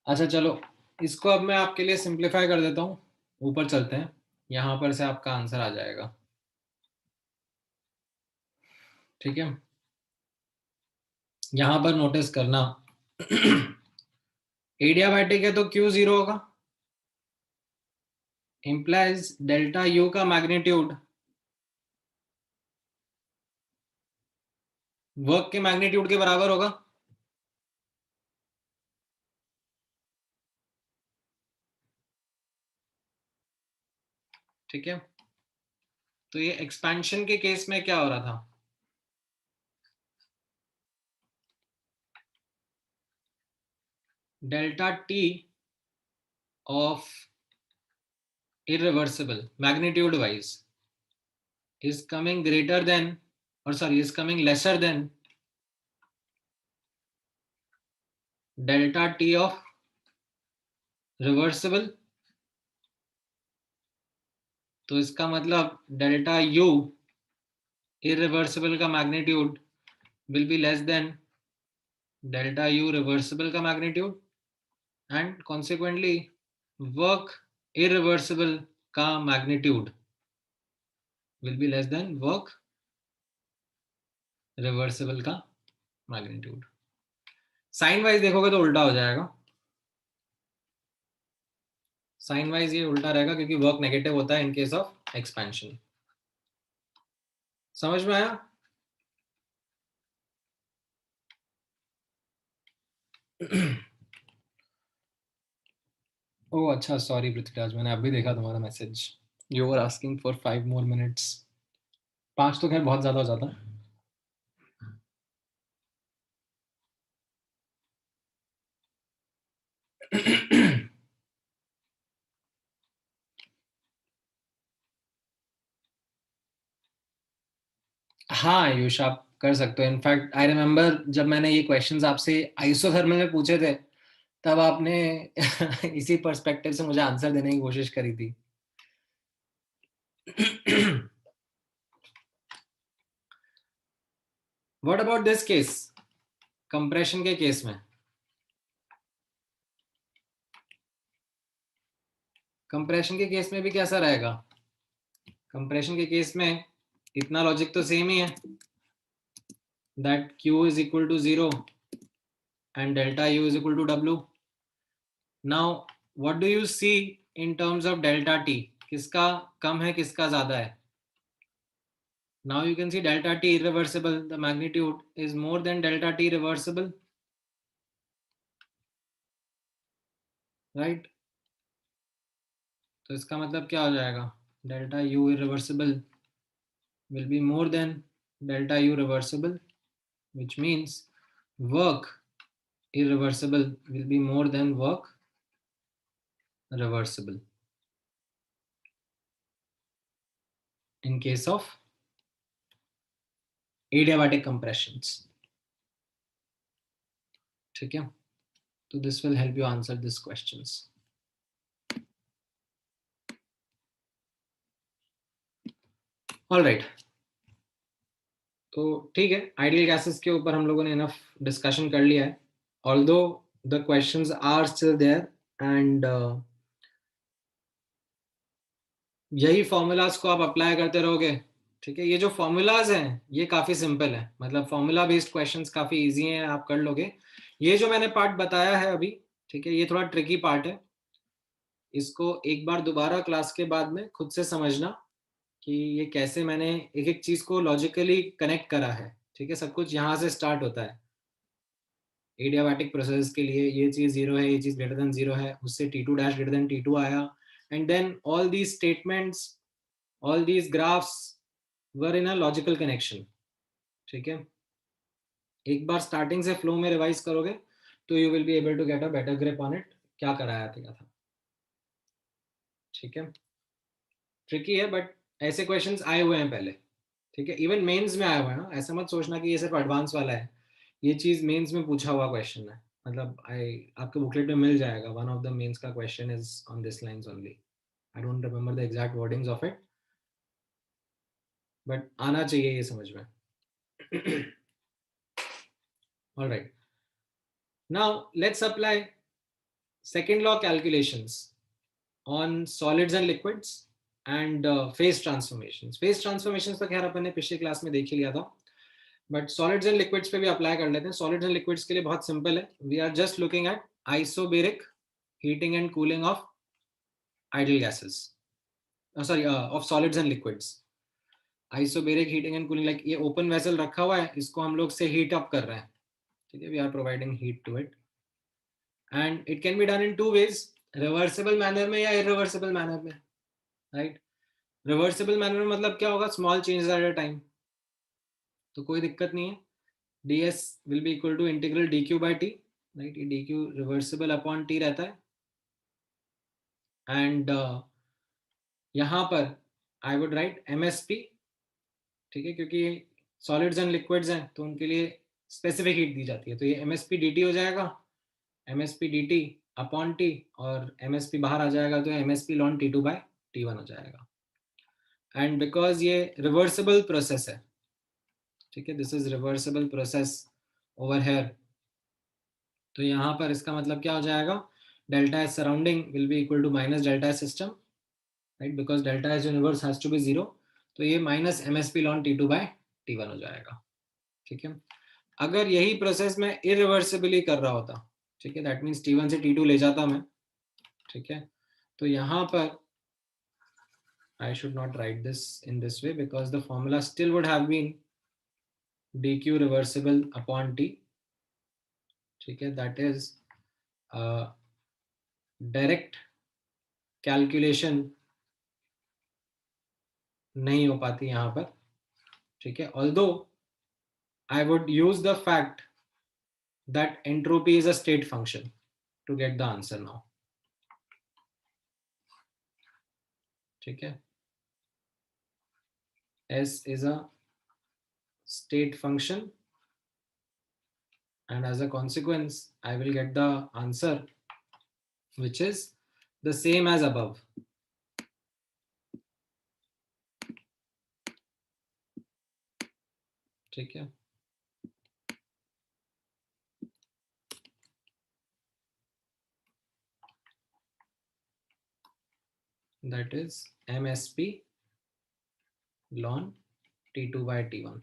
अच्छा चलो इसको अब मैं आपके लिए सिंप्लीफाई कर देता हूँ, ऊपर चलते हैं, यहां पर से आपका आंसर आ जाएगा। ठीक है, यहां पर नोटिस करना एडियाबैटिक है तो क्यू जीरो होगा, इंप्लाइज डेल्टा यू का मैग्नीट्यूड वर्क के मैग्नीट्यूड के बराबर होगा। ठीक है, तो ये एक्सपेंशन के केस में क्या हो रहा था, delta T of irreversible magnitude wise is coming greater than, or sorry, is coming lesser than delta t of reversible। तो इसका मतलब डेल्टा u irreversible का magnitude will be less than delta u reversible का magnitude, and consequently work irreversible का magnitude will be less than work reversible का magnitude. Sign wise देखोगे तो उल्टा हो जाएगा, साइन वाइज ये उल्टा रहेगा क्योंकि वर्क नेगेटिव होता है इन केस ऑफ एक्सपेंशन। समझ में आया? ओह अच्छा, सॉरी पृथ्वीराज, मैंने अभी देखा तुम्हारा message, you are asking for 5 more minutes। 5 तो खैर बहुत ज्यादा हो जाता। हाँ आयुष, आप कर सकते हो। इनफैक्ट आई रिमेम्बर जब मैंने ये क्वेश्चंस आपसे आइसोथर्मल में पूछे थे, तब आपने इसी पर्सपेक्टिव से मुझे आंसर देने की कोशिश करी थी। What about this case, compression के केस में? कंप्रेशन के केस में भी कैसा रहेगा? कंप्रेशन के केस में इतना लॉजिक तो सेम ही है, that Q is equal to 0 and delta U is equal to W. Now what do you see in terms of delta T? किसका कम है किसका ज्यादा है? Now you can see delta T irreversible, the magnitude is more than delta T reversible, right? तो इसका मतलब क्या हो जाएगा, delta U irreversible will be more than delta U reversible, which means work irreversible will be more than work reversible in case of adiabatic compressions। ठीक है, तो this will help you answer these questions। All right, तो ठीक है, ideal gases के ऊपर हम लोगों ने इनफ डिस्कशन कर लिया है, although the questions are still there, and यही फॉर्मूलाज को आप अप्लाई करते रहोगे। ठीक है, ये जो फॉर्मूलाज हैं ये काफी सिंपल है, मतलब फॉर्मूला बेस्ड क्वेश्चंस काफी इजी हैं, आप कर लोगे। ये जो मैंने पार्ट बताया है अभी, ठीक है, ये थोड़ा ट्रिकी पार्ट है, इसको एक बार दोबारा क्लास के बाद में खुद से समझना कि ये कैसे मैंने एक एक चीज को लॉजिकली कनेक्ट करा है। ठीक है, सब कुछ यहाँ से स्टार्ट होता है। एडियाबैटिक प्रोसेस के लिए ये चीज जीरो है, ये चीज ग्रेटर देन जीरो है, उससे T2 dash greater than T2 आया, and then all these statements, all these graphs were in a logical connection. ठीक है, एक बार स्टार्टिंग से फ्लो में रिवाइज करोगे तो you will be able to get a better grip on it, क्या कराया था। ठीक है, ट्रिकी है बट ऐसे क्वेश्चंस आए हुए हैं पहले। ठीक है, इवन मेंस में आया हुआ है ना, ऐसा मत सोचना कि ये सिर्फ एडवांस वाला है, ये चीज मेंस में पूछा हुआ क्वेश्चन है, मतलब आपके बुकलेट में मिल जाएगा, वन ऑफ द मेंस का question is on this lines only. I don't remember the exact wordings of it, but आना चाहिए ये समझ में. All right. Now let's apply second law calculations on solids and liquids and phase transformations. Phase transformations तो खैर अपन ने पिछली class में देख ही लिया था, बट सॉलिड्स एंड लिक्विड्स पे भी अप्लाई कर लेते हैं. सॉलिड्स एंड लिक्विड्स के लिए बहुत सिंपल है. We are just looking at isobaric heating and cooling of ideal gases, sorry of solids and liquids. Isobaric heating and cooling, like ये ओपन वेसल रखा हुआ है, इसको हम लोग से हीट अप कर रहे हैं. ठीक है, we are providing heat to it and it can be done in two ways, reversible manner में या irreversible manner में, right? reversible manner में मतलब क्या होगा, small changes at a time, तो कोई दिक्कत नहीं है. ds will be equal to integral dq by t, right? ये dq reversible upon t रहता है. and यहाँ पर I would write msp, ठीक है, क्योंकि सॉलिड्स एंड लिक्विड्स हैं तो उनके लिए स्पेसिफिक हीट दी जाती है, तो ये msp dt हो जाएगा, msp dt अपॉन टी, और msp बाहर आ जाएगा तो msp ln t2 by t1 हो जाएगा. एंड बिकॉज ये रिवर्सिबल प्रोसेस है, ठीक है, this is reversible process over here, तो यहाँ पर इसका मतलब क्या हो जाएगा, delta S surrounding will be equal to minus delta S system, right, because delta S universe has to be zero, तो ये minus msp ln t2 by t1 हो जाएगा. ठीक है, अगर यही प्रोसेस मैं इरिवर्सिबली कर रहा होता, ठीक है, दैट मीन्स t1 से t2 ले जाता मैं, ठीक है, तो यहाँ पर I should not write this in this way because the formula still would have been dq reversible upon t, ठीक है, that is डायरेक्ट कैलकुलेशन नहीं हो पाती यहाँ पर, ठीक है, although I would use the fact that entropy is a state function to get the answer now. ठीक है, S is a state function and as a consequence I will get the answer which is the same as above. ठीक है, that is msp ln t2 by t1.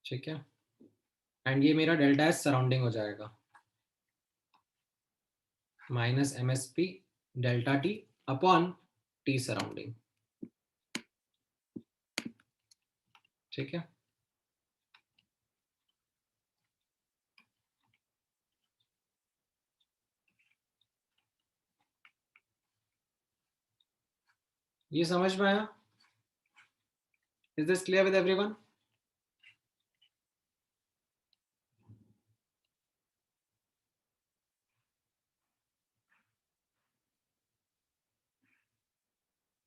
ठीक है, and ये मेरा delta S surrounding हो जाएगा minus msp delta T upon T surrounding. ठीक है, ये समझ में आया? Is this clear with everyone?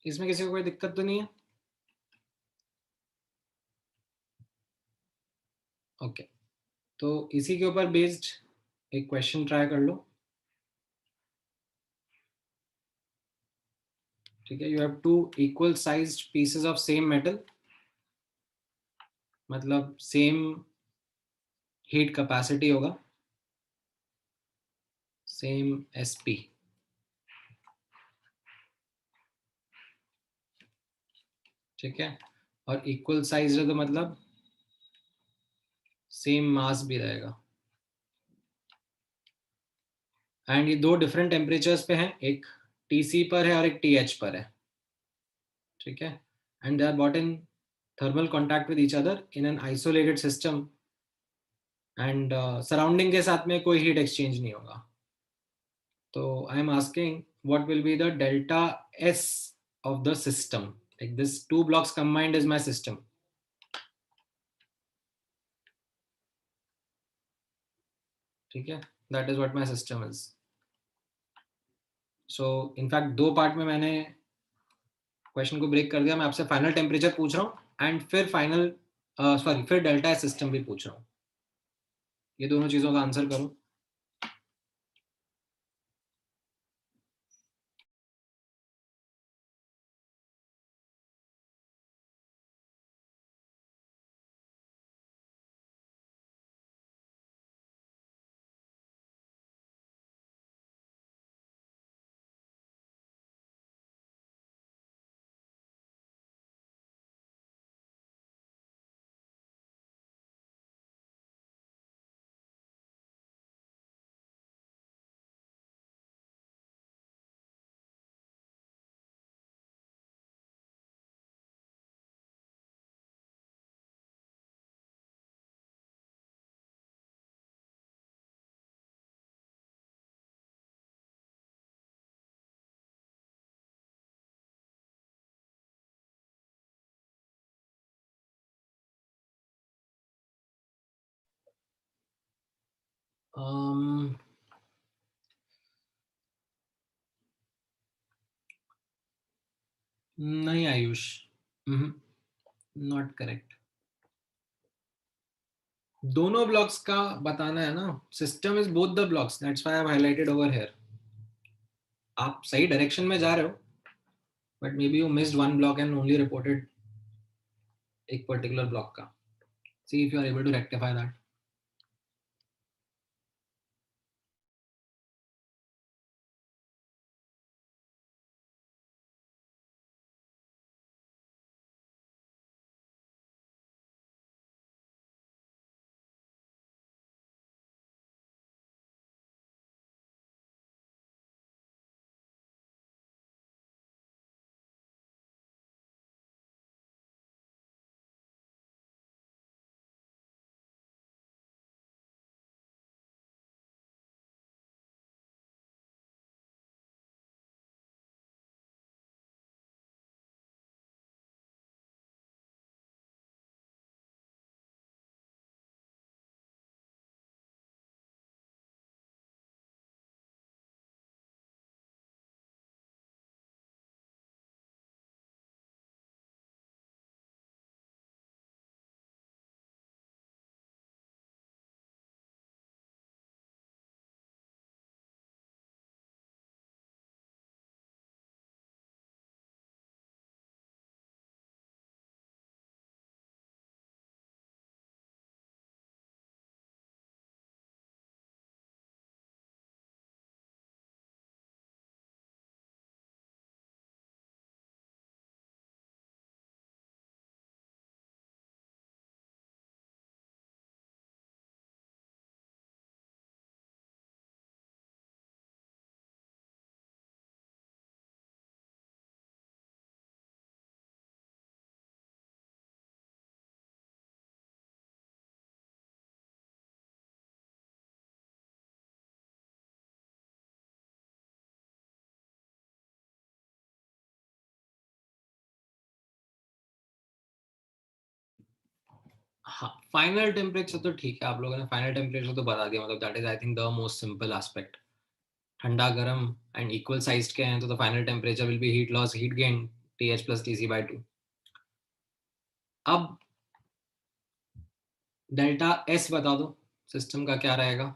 इसमें किसी को कोई दिक्कत तो नहीं है? ओके, तो इसी के ऊपर बेस्ड एक क्वेश्चन ट्राई कर लो. ठीक है, you have to equal sized pieces of same metal, मतलब सेम हीट कैपेसिटी होगा, सेम एसपी. ठीक है, और इक्वल साइज है तो मतलब सेम मास भी रहेगा. एंड ये दो डिफरेंट टेम्परेचर्स पे हैं, एक टीसी पर है और एक टीएच पर है. ठीक है, and they are both in thermal contact with each other in an isolated system, and surrounding के साथ में कोई हीट एक्सचेंज नहीं होगा. तो I am asking what will be the delta S of the system, like this two blocks combined is my system. ठीक है, that is what my system is. So in fact दो पार्ट में मैंने question को break कर दिया, मैं आपसे फाइनल टेम्परेचर पूछ रहा हूँ एंड फिर फाइनल सॉरी फिर डेल्टा एस सिस्टम भी पूछ रहा हूँ, ये दोनों चीजों का आंसर करो। um, नहीं आयुष, नॉट करेक्ट। दोनों ब्लॉक्स का बताना है ना, system is both the blocks, that's why I have highlighted over here. आप सही डायरेक्शन में जा रहे हो, but maybe you missed one block and only reported एक पर्टिकुलर ब्लॉक का। See if you are able to rectify that. हाँ, final temperature तो ठीक है, आप लोगों ने फाइनल टेम्परेचर तो बता दिया, मतलब that is I think the most simple aspect. ठंडा गर्म एंड इक्वल साइज्ड के हैं तो the final temperature will be heat loss heat gain TH plus TC/2। अब डेल्टा एस बता दो, सिस्टम का क्या रहेगा।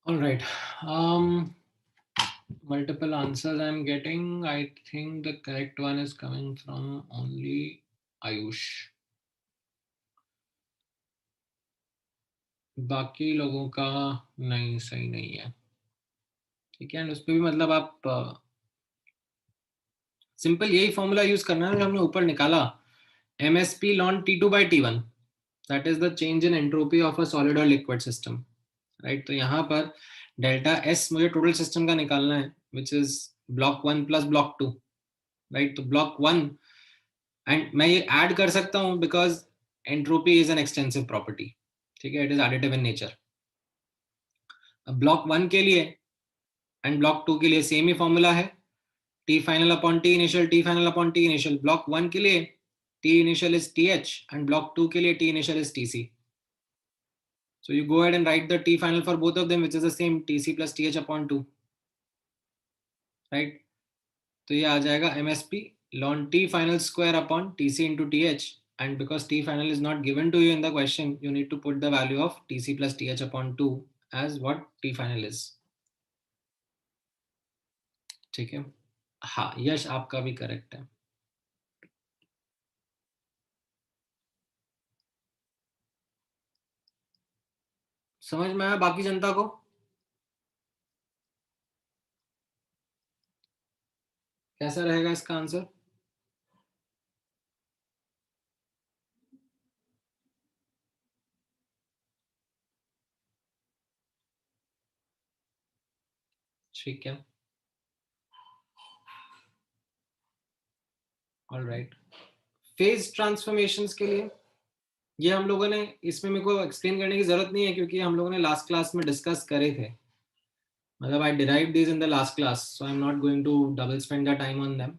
All right. Multiple answers I'm getting. I think the correct one is coming from only Ayush. बाकी लोगों का नहीं, सही नहीं है. ठीक है. उस पे भी मतलब आप सिंपल यही फॉर्मूला यूज करना है जो हमने ऊपर निकाला. MSP ln T2 by T1, that is the change in entropy of a solid or liquid system, right? तो यहाँ पर डेल्टा S मुझे टोटल सिस्टम का निकालना है, which is block 1 plus block 2, right? तो block 1 एंड मैं ये ऐड कर सकता हूँ because entropy is an extensive property. ठीक है, it is additive in nature. अब ब्लॉक 1 के लिए एंड ब्लॉक 2 के लिए सेम ही फॉर्मूला है, T final upon T initial, T final upon T initial. Block 1 के लिए T initial is T H and block 2 के लिए T initial is T C. So you go ahead and write the T final for both of them, which is the same TC plus TH upon 2, right? तो ये आ जाएगा MSP ln T final square upon TC into TH, and because T final is not given to you in the question, you need to put the value of TC plus TH upon 2 as what T final is. ठीक है. हाँ, यश आपका भी correct है. समझ में आया बाकी जनता को? कैसा रहेगा इसका आंसर? ठीक है. ऑलराइट. फेज ट्रांसफॉर्मेशंस के लिए ये हम लोगों ने, इसमें मेरे को एक्सप्लेन करने की जरूरत नहीं है क्योंकि हम लोगों ने लास्ट क्लास में डिस्कस करे थे. मतलब I derived these in the last class, so I'm not going to double spend the time on them.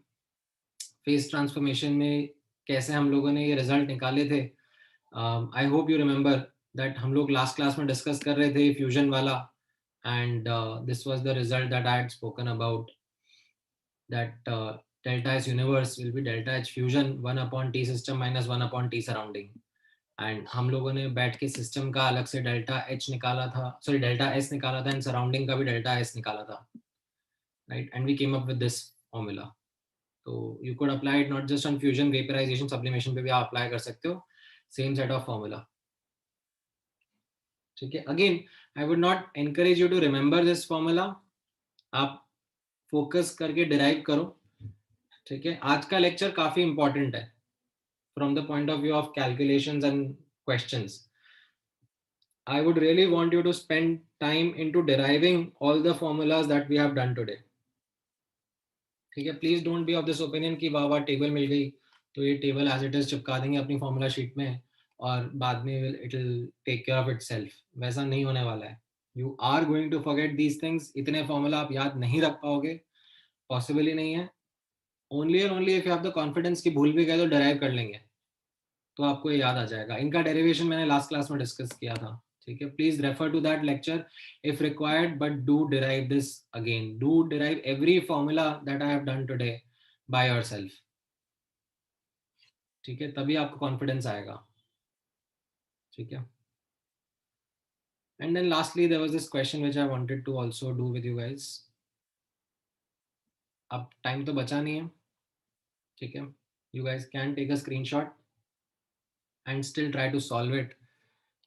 Phase transformation में कैसे हम लोगों ने ये रिजल्ट निकाले थे, I hope you remember that हम लोग लास्ट क्लास में डिस्कस कर रहे थे फ्यूजन वाला, and this was the result that I had spoken about, that delta S universe will be delta H fusion 1 upon T system minus 1 upon T surrounding. And हम लोगों ने बैठ के सिस्टम का अलग से डेल्टा एच निकाला था, सॉरी डेल्टा एस निकाला था, एंड सराउंडिंग का भी डेल्टा एस निकाला था, right? And we came up with this formula. तो you could apply it not just on fusion, vaporization, sublimation पे भी आप अप्लाई कर सकते हो सेम सेट ऑफ फॉर्मूला. ठीक है. Again I would not encourage you to remember this formula, आप फोकस करके डिराइव करो. ठीक है. आज का लेक्चर काफी इंपॉर्टेंट है from the point of view of calculations and questions. I would really want you to spend time into deriving all the formulas that we have done today. ठीक है. Please don't be of this opinion कि वाह वाह table मिल गई तो ये table as it is चिपका देंगे अपनी फॉर्मूला शीट में और बाद में it will take care of itself. वैसा नहीं होने वाला है. You are going to forget these things. इतने फॉर्मूला आप याद नहीं रख पाओगे, पॉसिबल ही नहीं है. Only and only if you have the confidence कि भूल भी गए तो डराइव कर लेंगे तो आपको ये याद आ जाएगा. इनका डेरिवेशन मैंने लास्ट क्लास में डिस्कस किया था. ठीक है. Please refer to that lecture if required, but do derive this again. Do derive every formula that I have done today by yourself. ठीक है. तभी आपको कॉन्फिडेंस आएगा. ठीक है. And then lastly there was this question which I wanted to also do with you guys. अब time तो बचा नहीं है. ठीक है. You guys can take a screenshot and still try to solve it,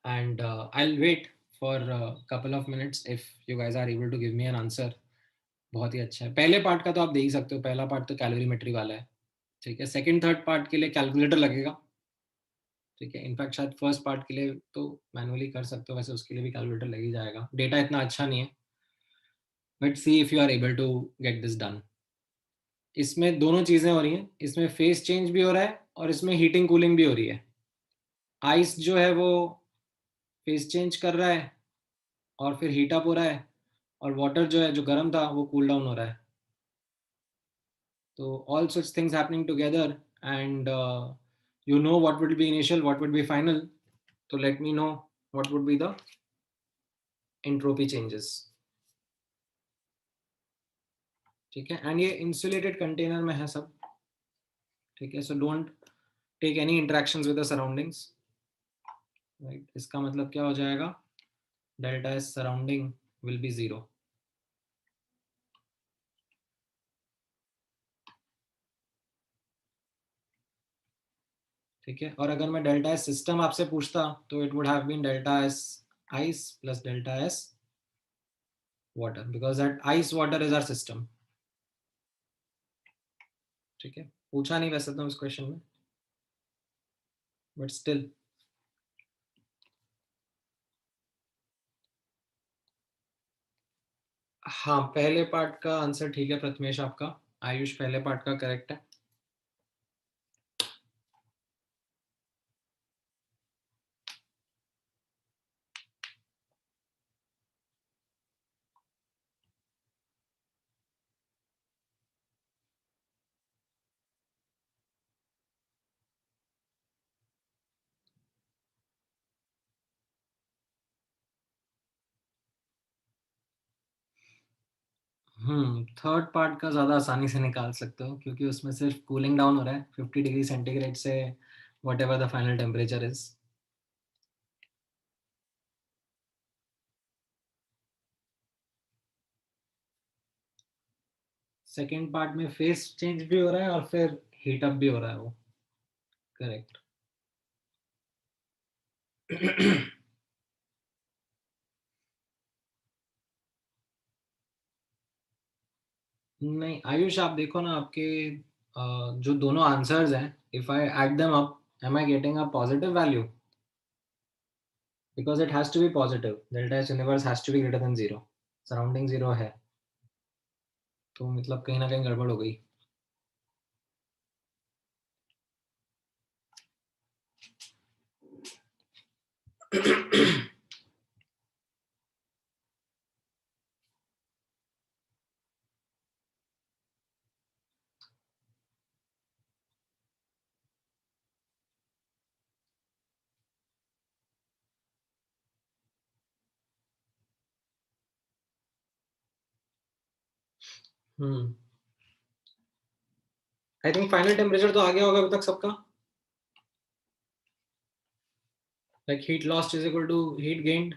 and I'll wait for a couple of minutes if you guys are able to give me an answer. बहुत ही अच्छा है. पहले पार्ट का तो आप दे ही सकते हो, पहला पार्ट तो कैलोरीमेट्री वाला है. ठीक है. सेकंड थर्ड पार्ट के लिए कैलकुलेटर लगेगा. ठीक है. इनफैक्ट शायद फर्स्ट पार्ट के लिए तो मैनुअली कर सकते हो, वैसे उसके लिए भी कैलकुलेटर लग ही जाएगा. डेटा इतना अच्छा नहीं है, but see if you are able to get this done. इसमें दोनों चीजें हो रही हैं. इसमें फेस चेंज भी हो रहा है और इसमें हीटिंग कूलिंग भी हो रही है. आइस जो है वो फेस चेंज कर रहा है और फिर हीट अप हो रहा है, और वाटर जो है जो गर्म था वो कूल डाउन हो रहा है. तो all such things happening together, and you know what would be initial, what would be final. So let me know what would be the entropy changes. ठीक है. एंड ये इंसुलेटेड कंटेनर में है सब. ठीक है. So don't take any interactions with the surroundings, right? इसका मतलब क्या हो जाएगा, delta S surrounding will be 0. ठीक है, और अगर मैं डेल्टा एस सिस्टम आपसे पूछता तो it would have been delta S ice plus delta S water, because that ice water is our system. ठीक है, पूछा नहीं वैसे तो इस क्वेश्चन में, बट स्टिल. हाँ, पहले पार्ट का आंसर ठीक है प्रथमेश आपका. आयुष पहले पार्ट का करेक्ट है. थर्ड पार्ट का ज़्यादा आसानी से निकाल सकते हो, क्योंकि उसमें सिर्फ कूलिंग डाउन हो रहा है 50 डिग्री सेंटीग्रेड से what ever the final temperature is. Second part में फेस चेंज भी हो रहा है और फिर हीट अप भी हो रहा है वो. करेक्ट. नहीं आयुष, आप देखो ना आपके जो दोनों आंसर्स हैं, if I add them up, am I getting a positive value? Because it has to be positive. Delta H universe has to be greater than 0. Surrounding 0 है, तो मतलब कहीं ना कहीं गड़बड़ हो गई. आई थिंक फाइनल टेम्परेचर तो आ गया होगा अभी तक सबका. Like heat lost is equal to heat gained.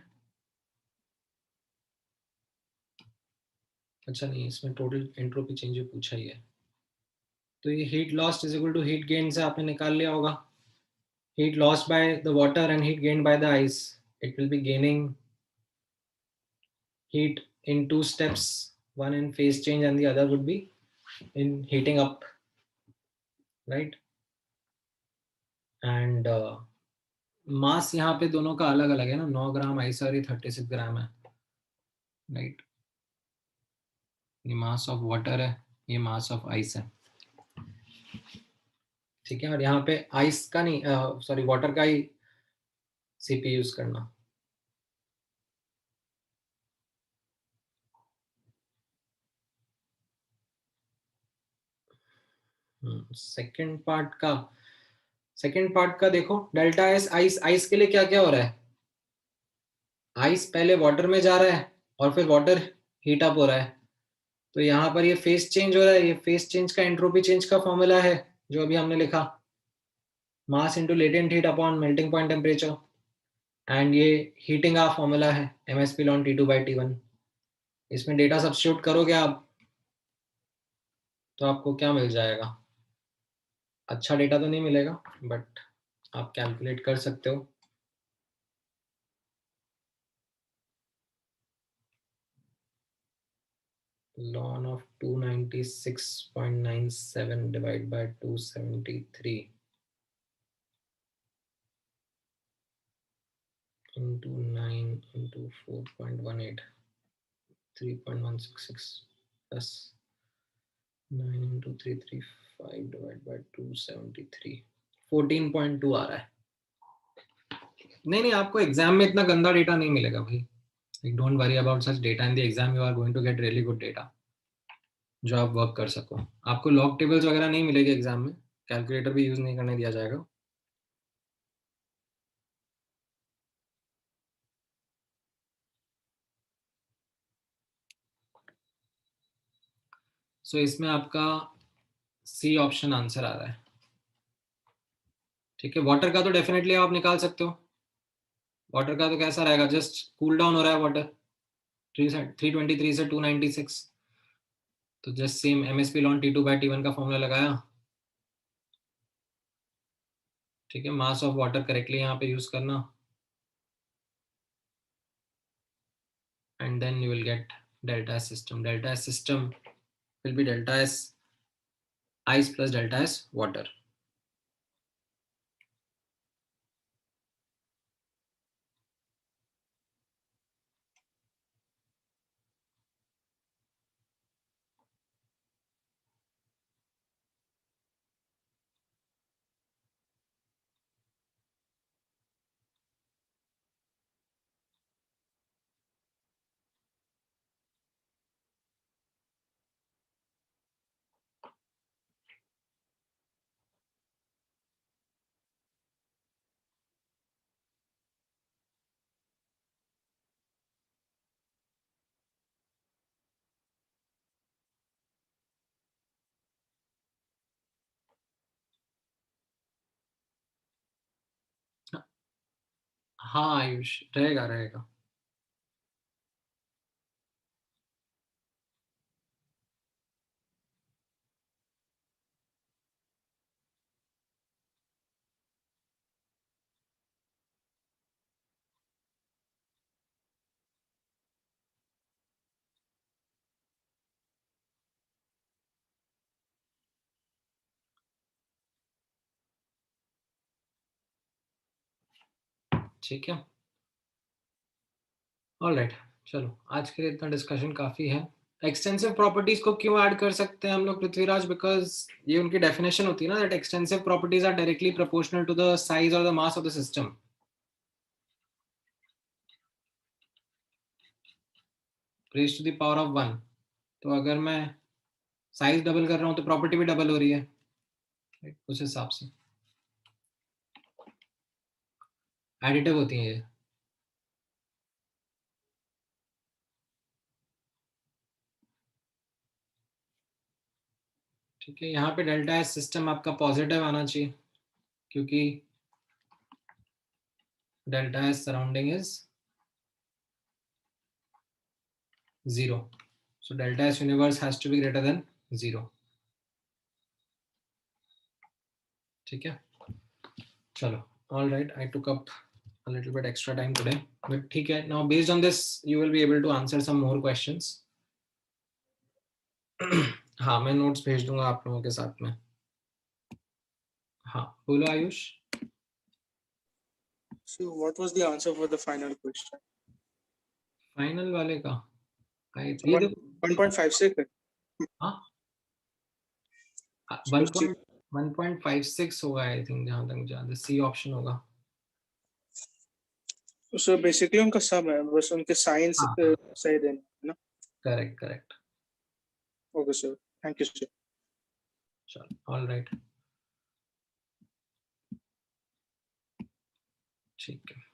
अच्छा नहीं, इसमें टोटल एंट्रोपी चेंज पूछा ही है, तो ये heat lost is equal to heat gain से आपने निकाल लिया होगा. Heat lost by the water and heat gained by the ice, it will be gaining heat in two steps, one in phase change and the other would be in heating up, right? And मास यहाँ पे दोनों का अलग अलग है ना, 9 gram ice और ये 36 ग्राम है, राइट? ये मास ऑफ वाटर है, ये मास ऑफ आइस है. ठीक है, और यहाँ पे आइस का नहीं, सॉरी वाटर का ही सीपी यूज करना. सेकंड पार्ट का देखो, डेल्टा एस आइस. आइस के लिए क्या क्या हो रहा है? आइस पहले वाटर में जा रहा है और फिर वाटर हीट अप हो रहा है, तो यहाँ पर ये फेस चेंज हो रहा है. ये फेस चेंज का एंट्रोपी चेंज का फॉर्मूला है जो अभी हमने लिखा, mass into latent heat upon melting point temperature. And ये हीटिंग का फॉर्मूला है msp ln T2/T1. इसमें डेटा सब्स्टिट्यूट करोगे आप तो आपको क्या मिल जाएगा? अच्छा डेटा तो नहीं मिलेगा, बट आप कैलकुलेट कर सकते हो. ln of 296.97 divided by 273 into 9 into 4.18, 3.166 plus 9 into 335 divided by 273, 14.2 आ रहा है. नहीं, आपको एग्जाम में इतना गंदा डेटा नहीं मिलेगा भाई. Don't worry about such data in the exam. You are going to get really good data जो आप वर्क कर सको. आपको लॉग टेबल्स वगैरह नहीं मिलेगी एग्जाम में, कैलकुलेटर भी यूज नहीं करने दिया जाएगा. सो इसमें आपका सी ऑप्शन आंसर आ रहा है. ठीक है, वाटर का तो डेफिनेटली आप निकाल सकते हो. वाटर का तो कैसा रहेगा, जस्ट कूल डाउन हो रहा है वाटर, 323 से 296, तो just same MSP ln T2/T1 का फॉर्मूला लगाया, ठीक है। मास ऑफ वाटर करेक्टली यहाँ पे यूज करना, and then you will get delta S system. Delta S system will be delta S ice plus delta S water. हाँ आयुष, रहेगा। ठीक है, ऑलराइट। चलो आज के लिए इतना डिस्कशन काफी है। एक्सटेंसिव प्रॉपर्टीज को क्यों ऐड कर सकते हैं हम लोग पृथ्वीराज? बिकॉज ये उनकी डेफिनेशन होती है ना, that extensive properties are directly proportional to the size और the mass of the system. Raise to the power of 1, तो अगर मैं साइज डबल कर रहा हूँ तो प्रॉपर्टी भी डबल हो रही है, उस हिसाब से एडिटिव होती है ये। ठीक है, यहाँ पे डेल्टा एस सिस्टम आपका पॉजिटिव आना चाहिए, क्योंकि delta S surrounding is 0, so delta S universe has to be greater than 0. ठीक है, चलो, all right, I took up a little bit extra time today, but ठीक है, now based on this you will be able to answer some more questions. हाँ, मैं notes भेज दूंगा आप लोगों के साथ में। हाँ, बोलो Ayush. So what was the answer for the final question? Final वाले का ये देखो 1.56 है। हाँ, 1.56 होगा आई थिंक, जहाँ तक मुझे याद है, सी ऑप्शन होगा। So basically उनका सब है, बस उनके साइंस हाँ, सही देना है ना। Correct. Okay sir, thank you sir. चलो, ऑल राइट, ठीक है।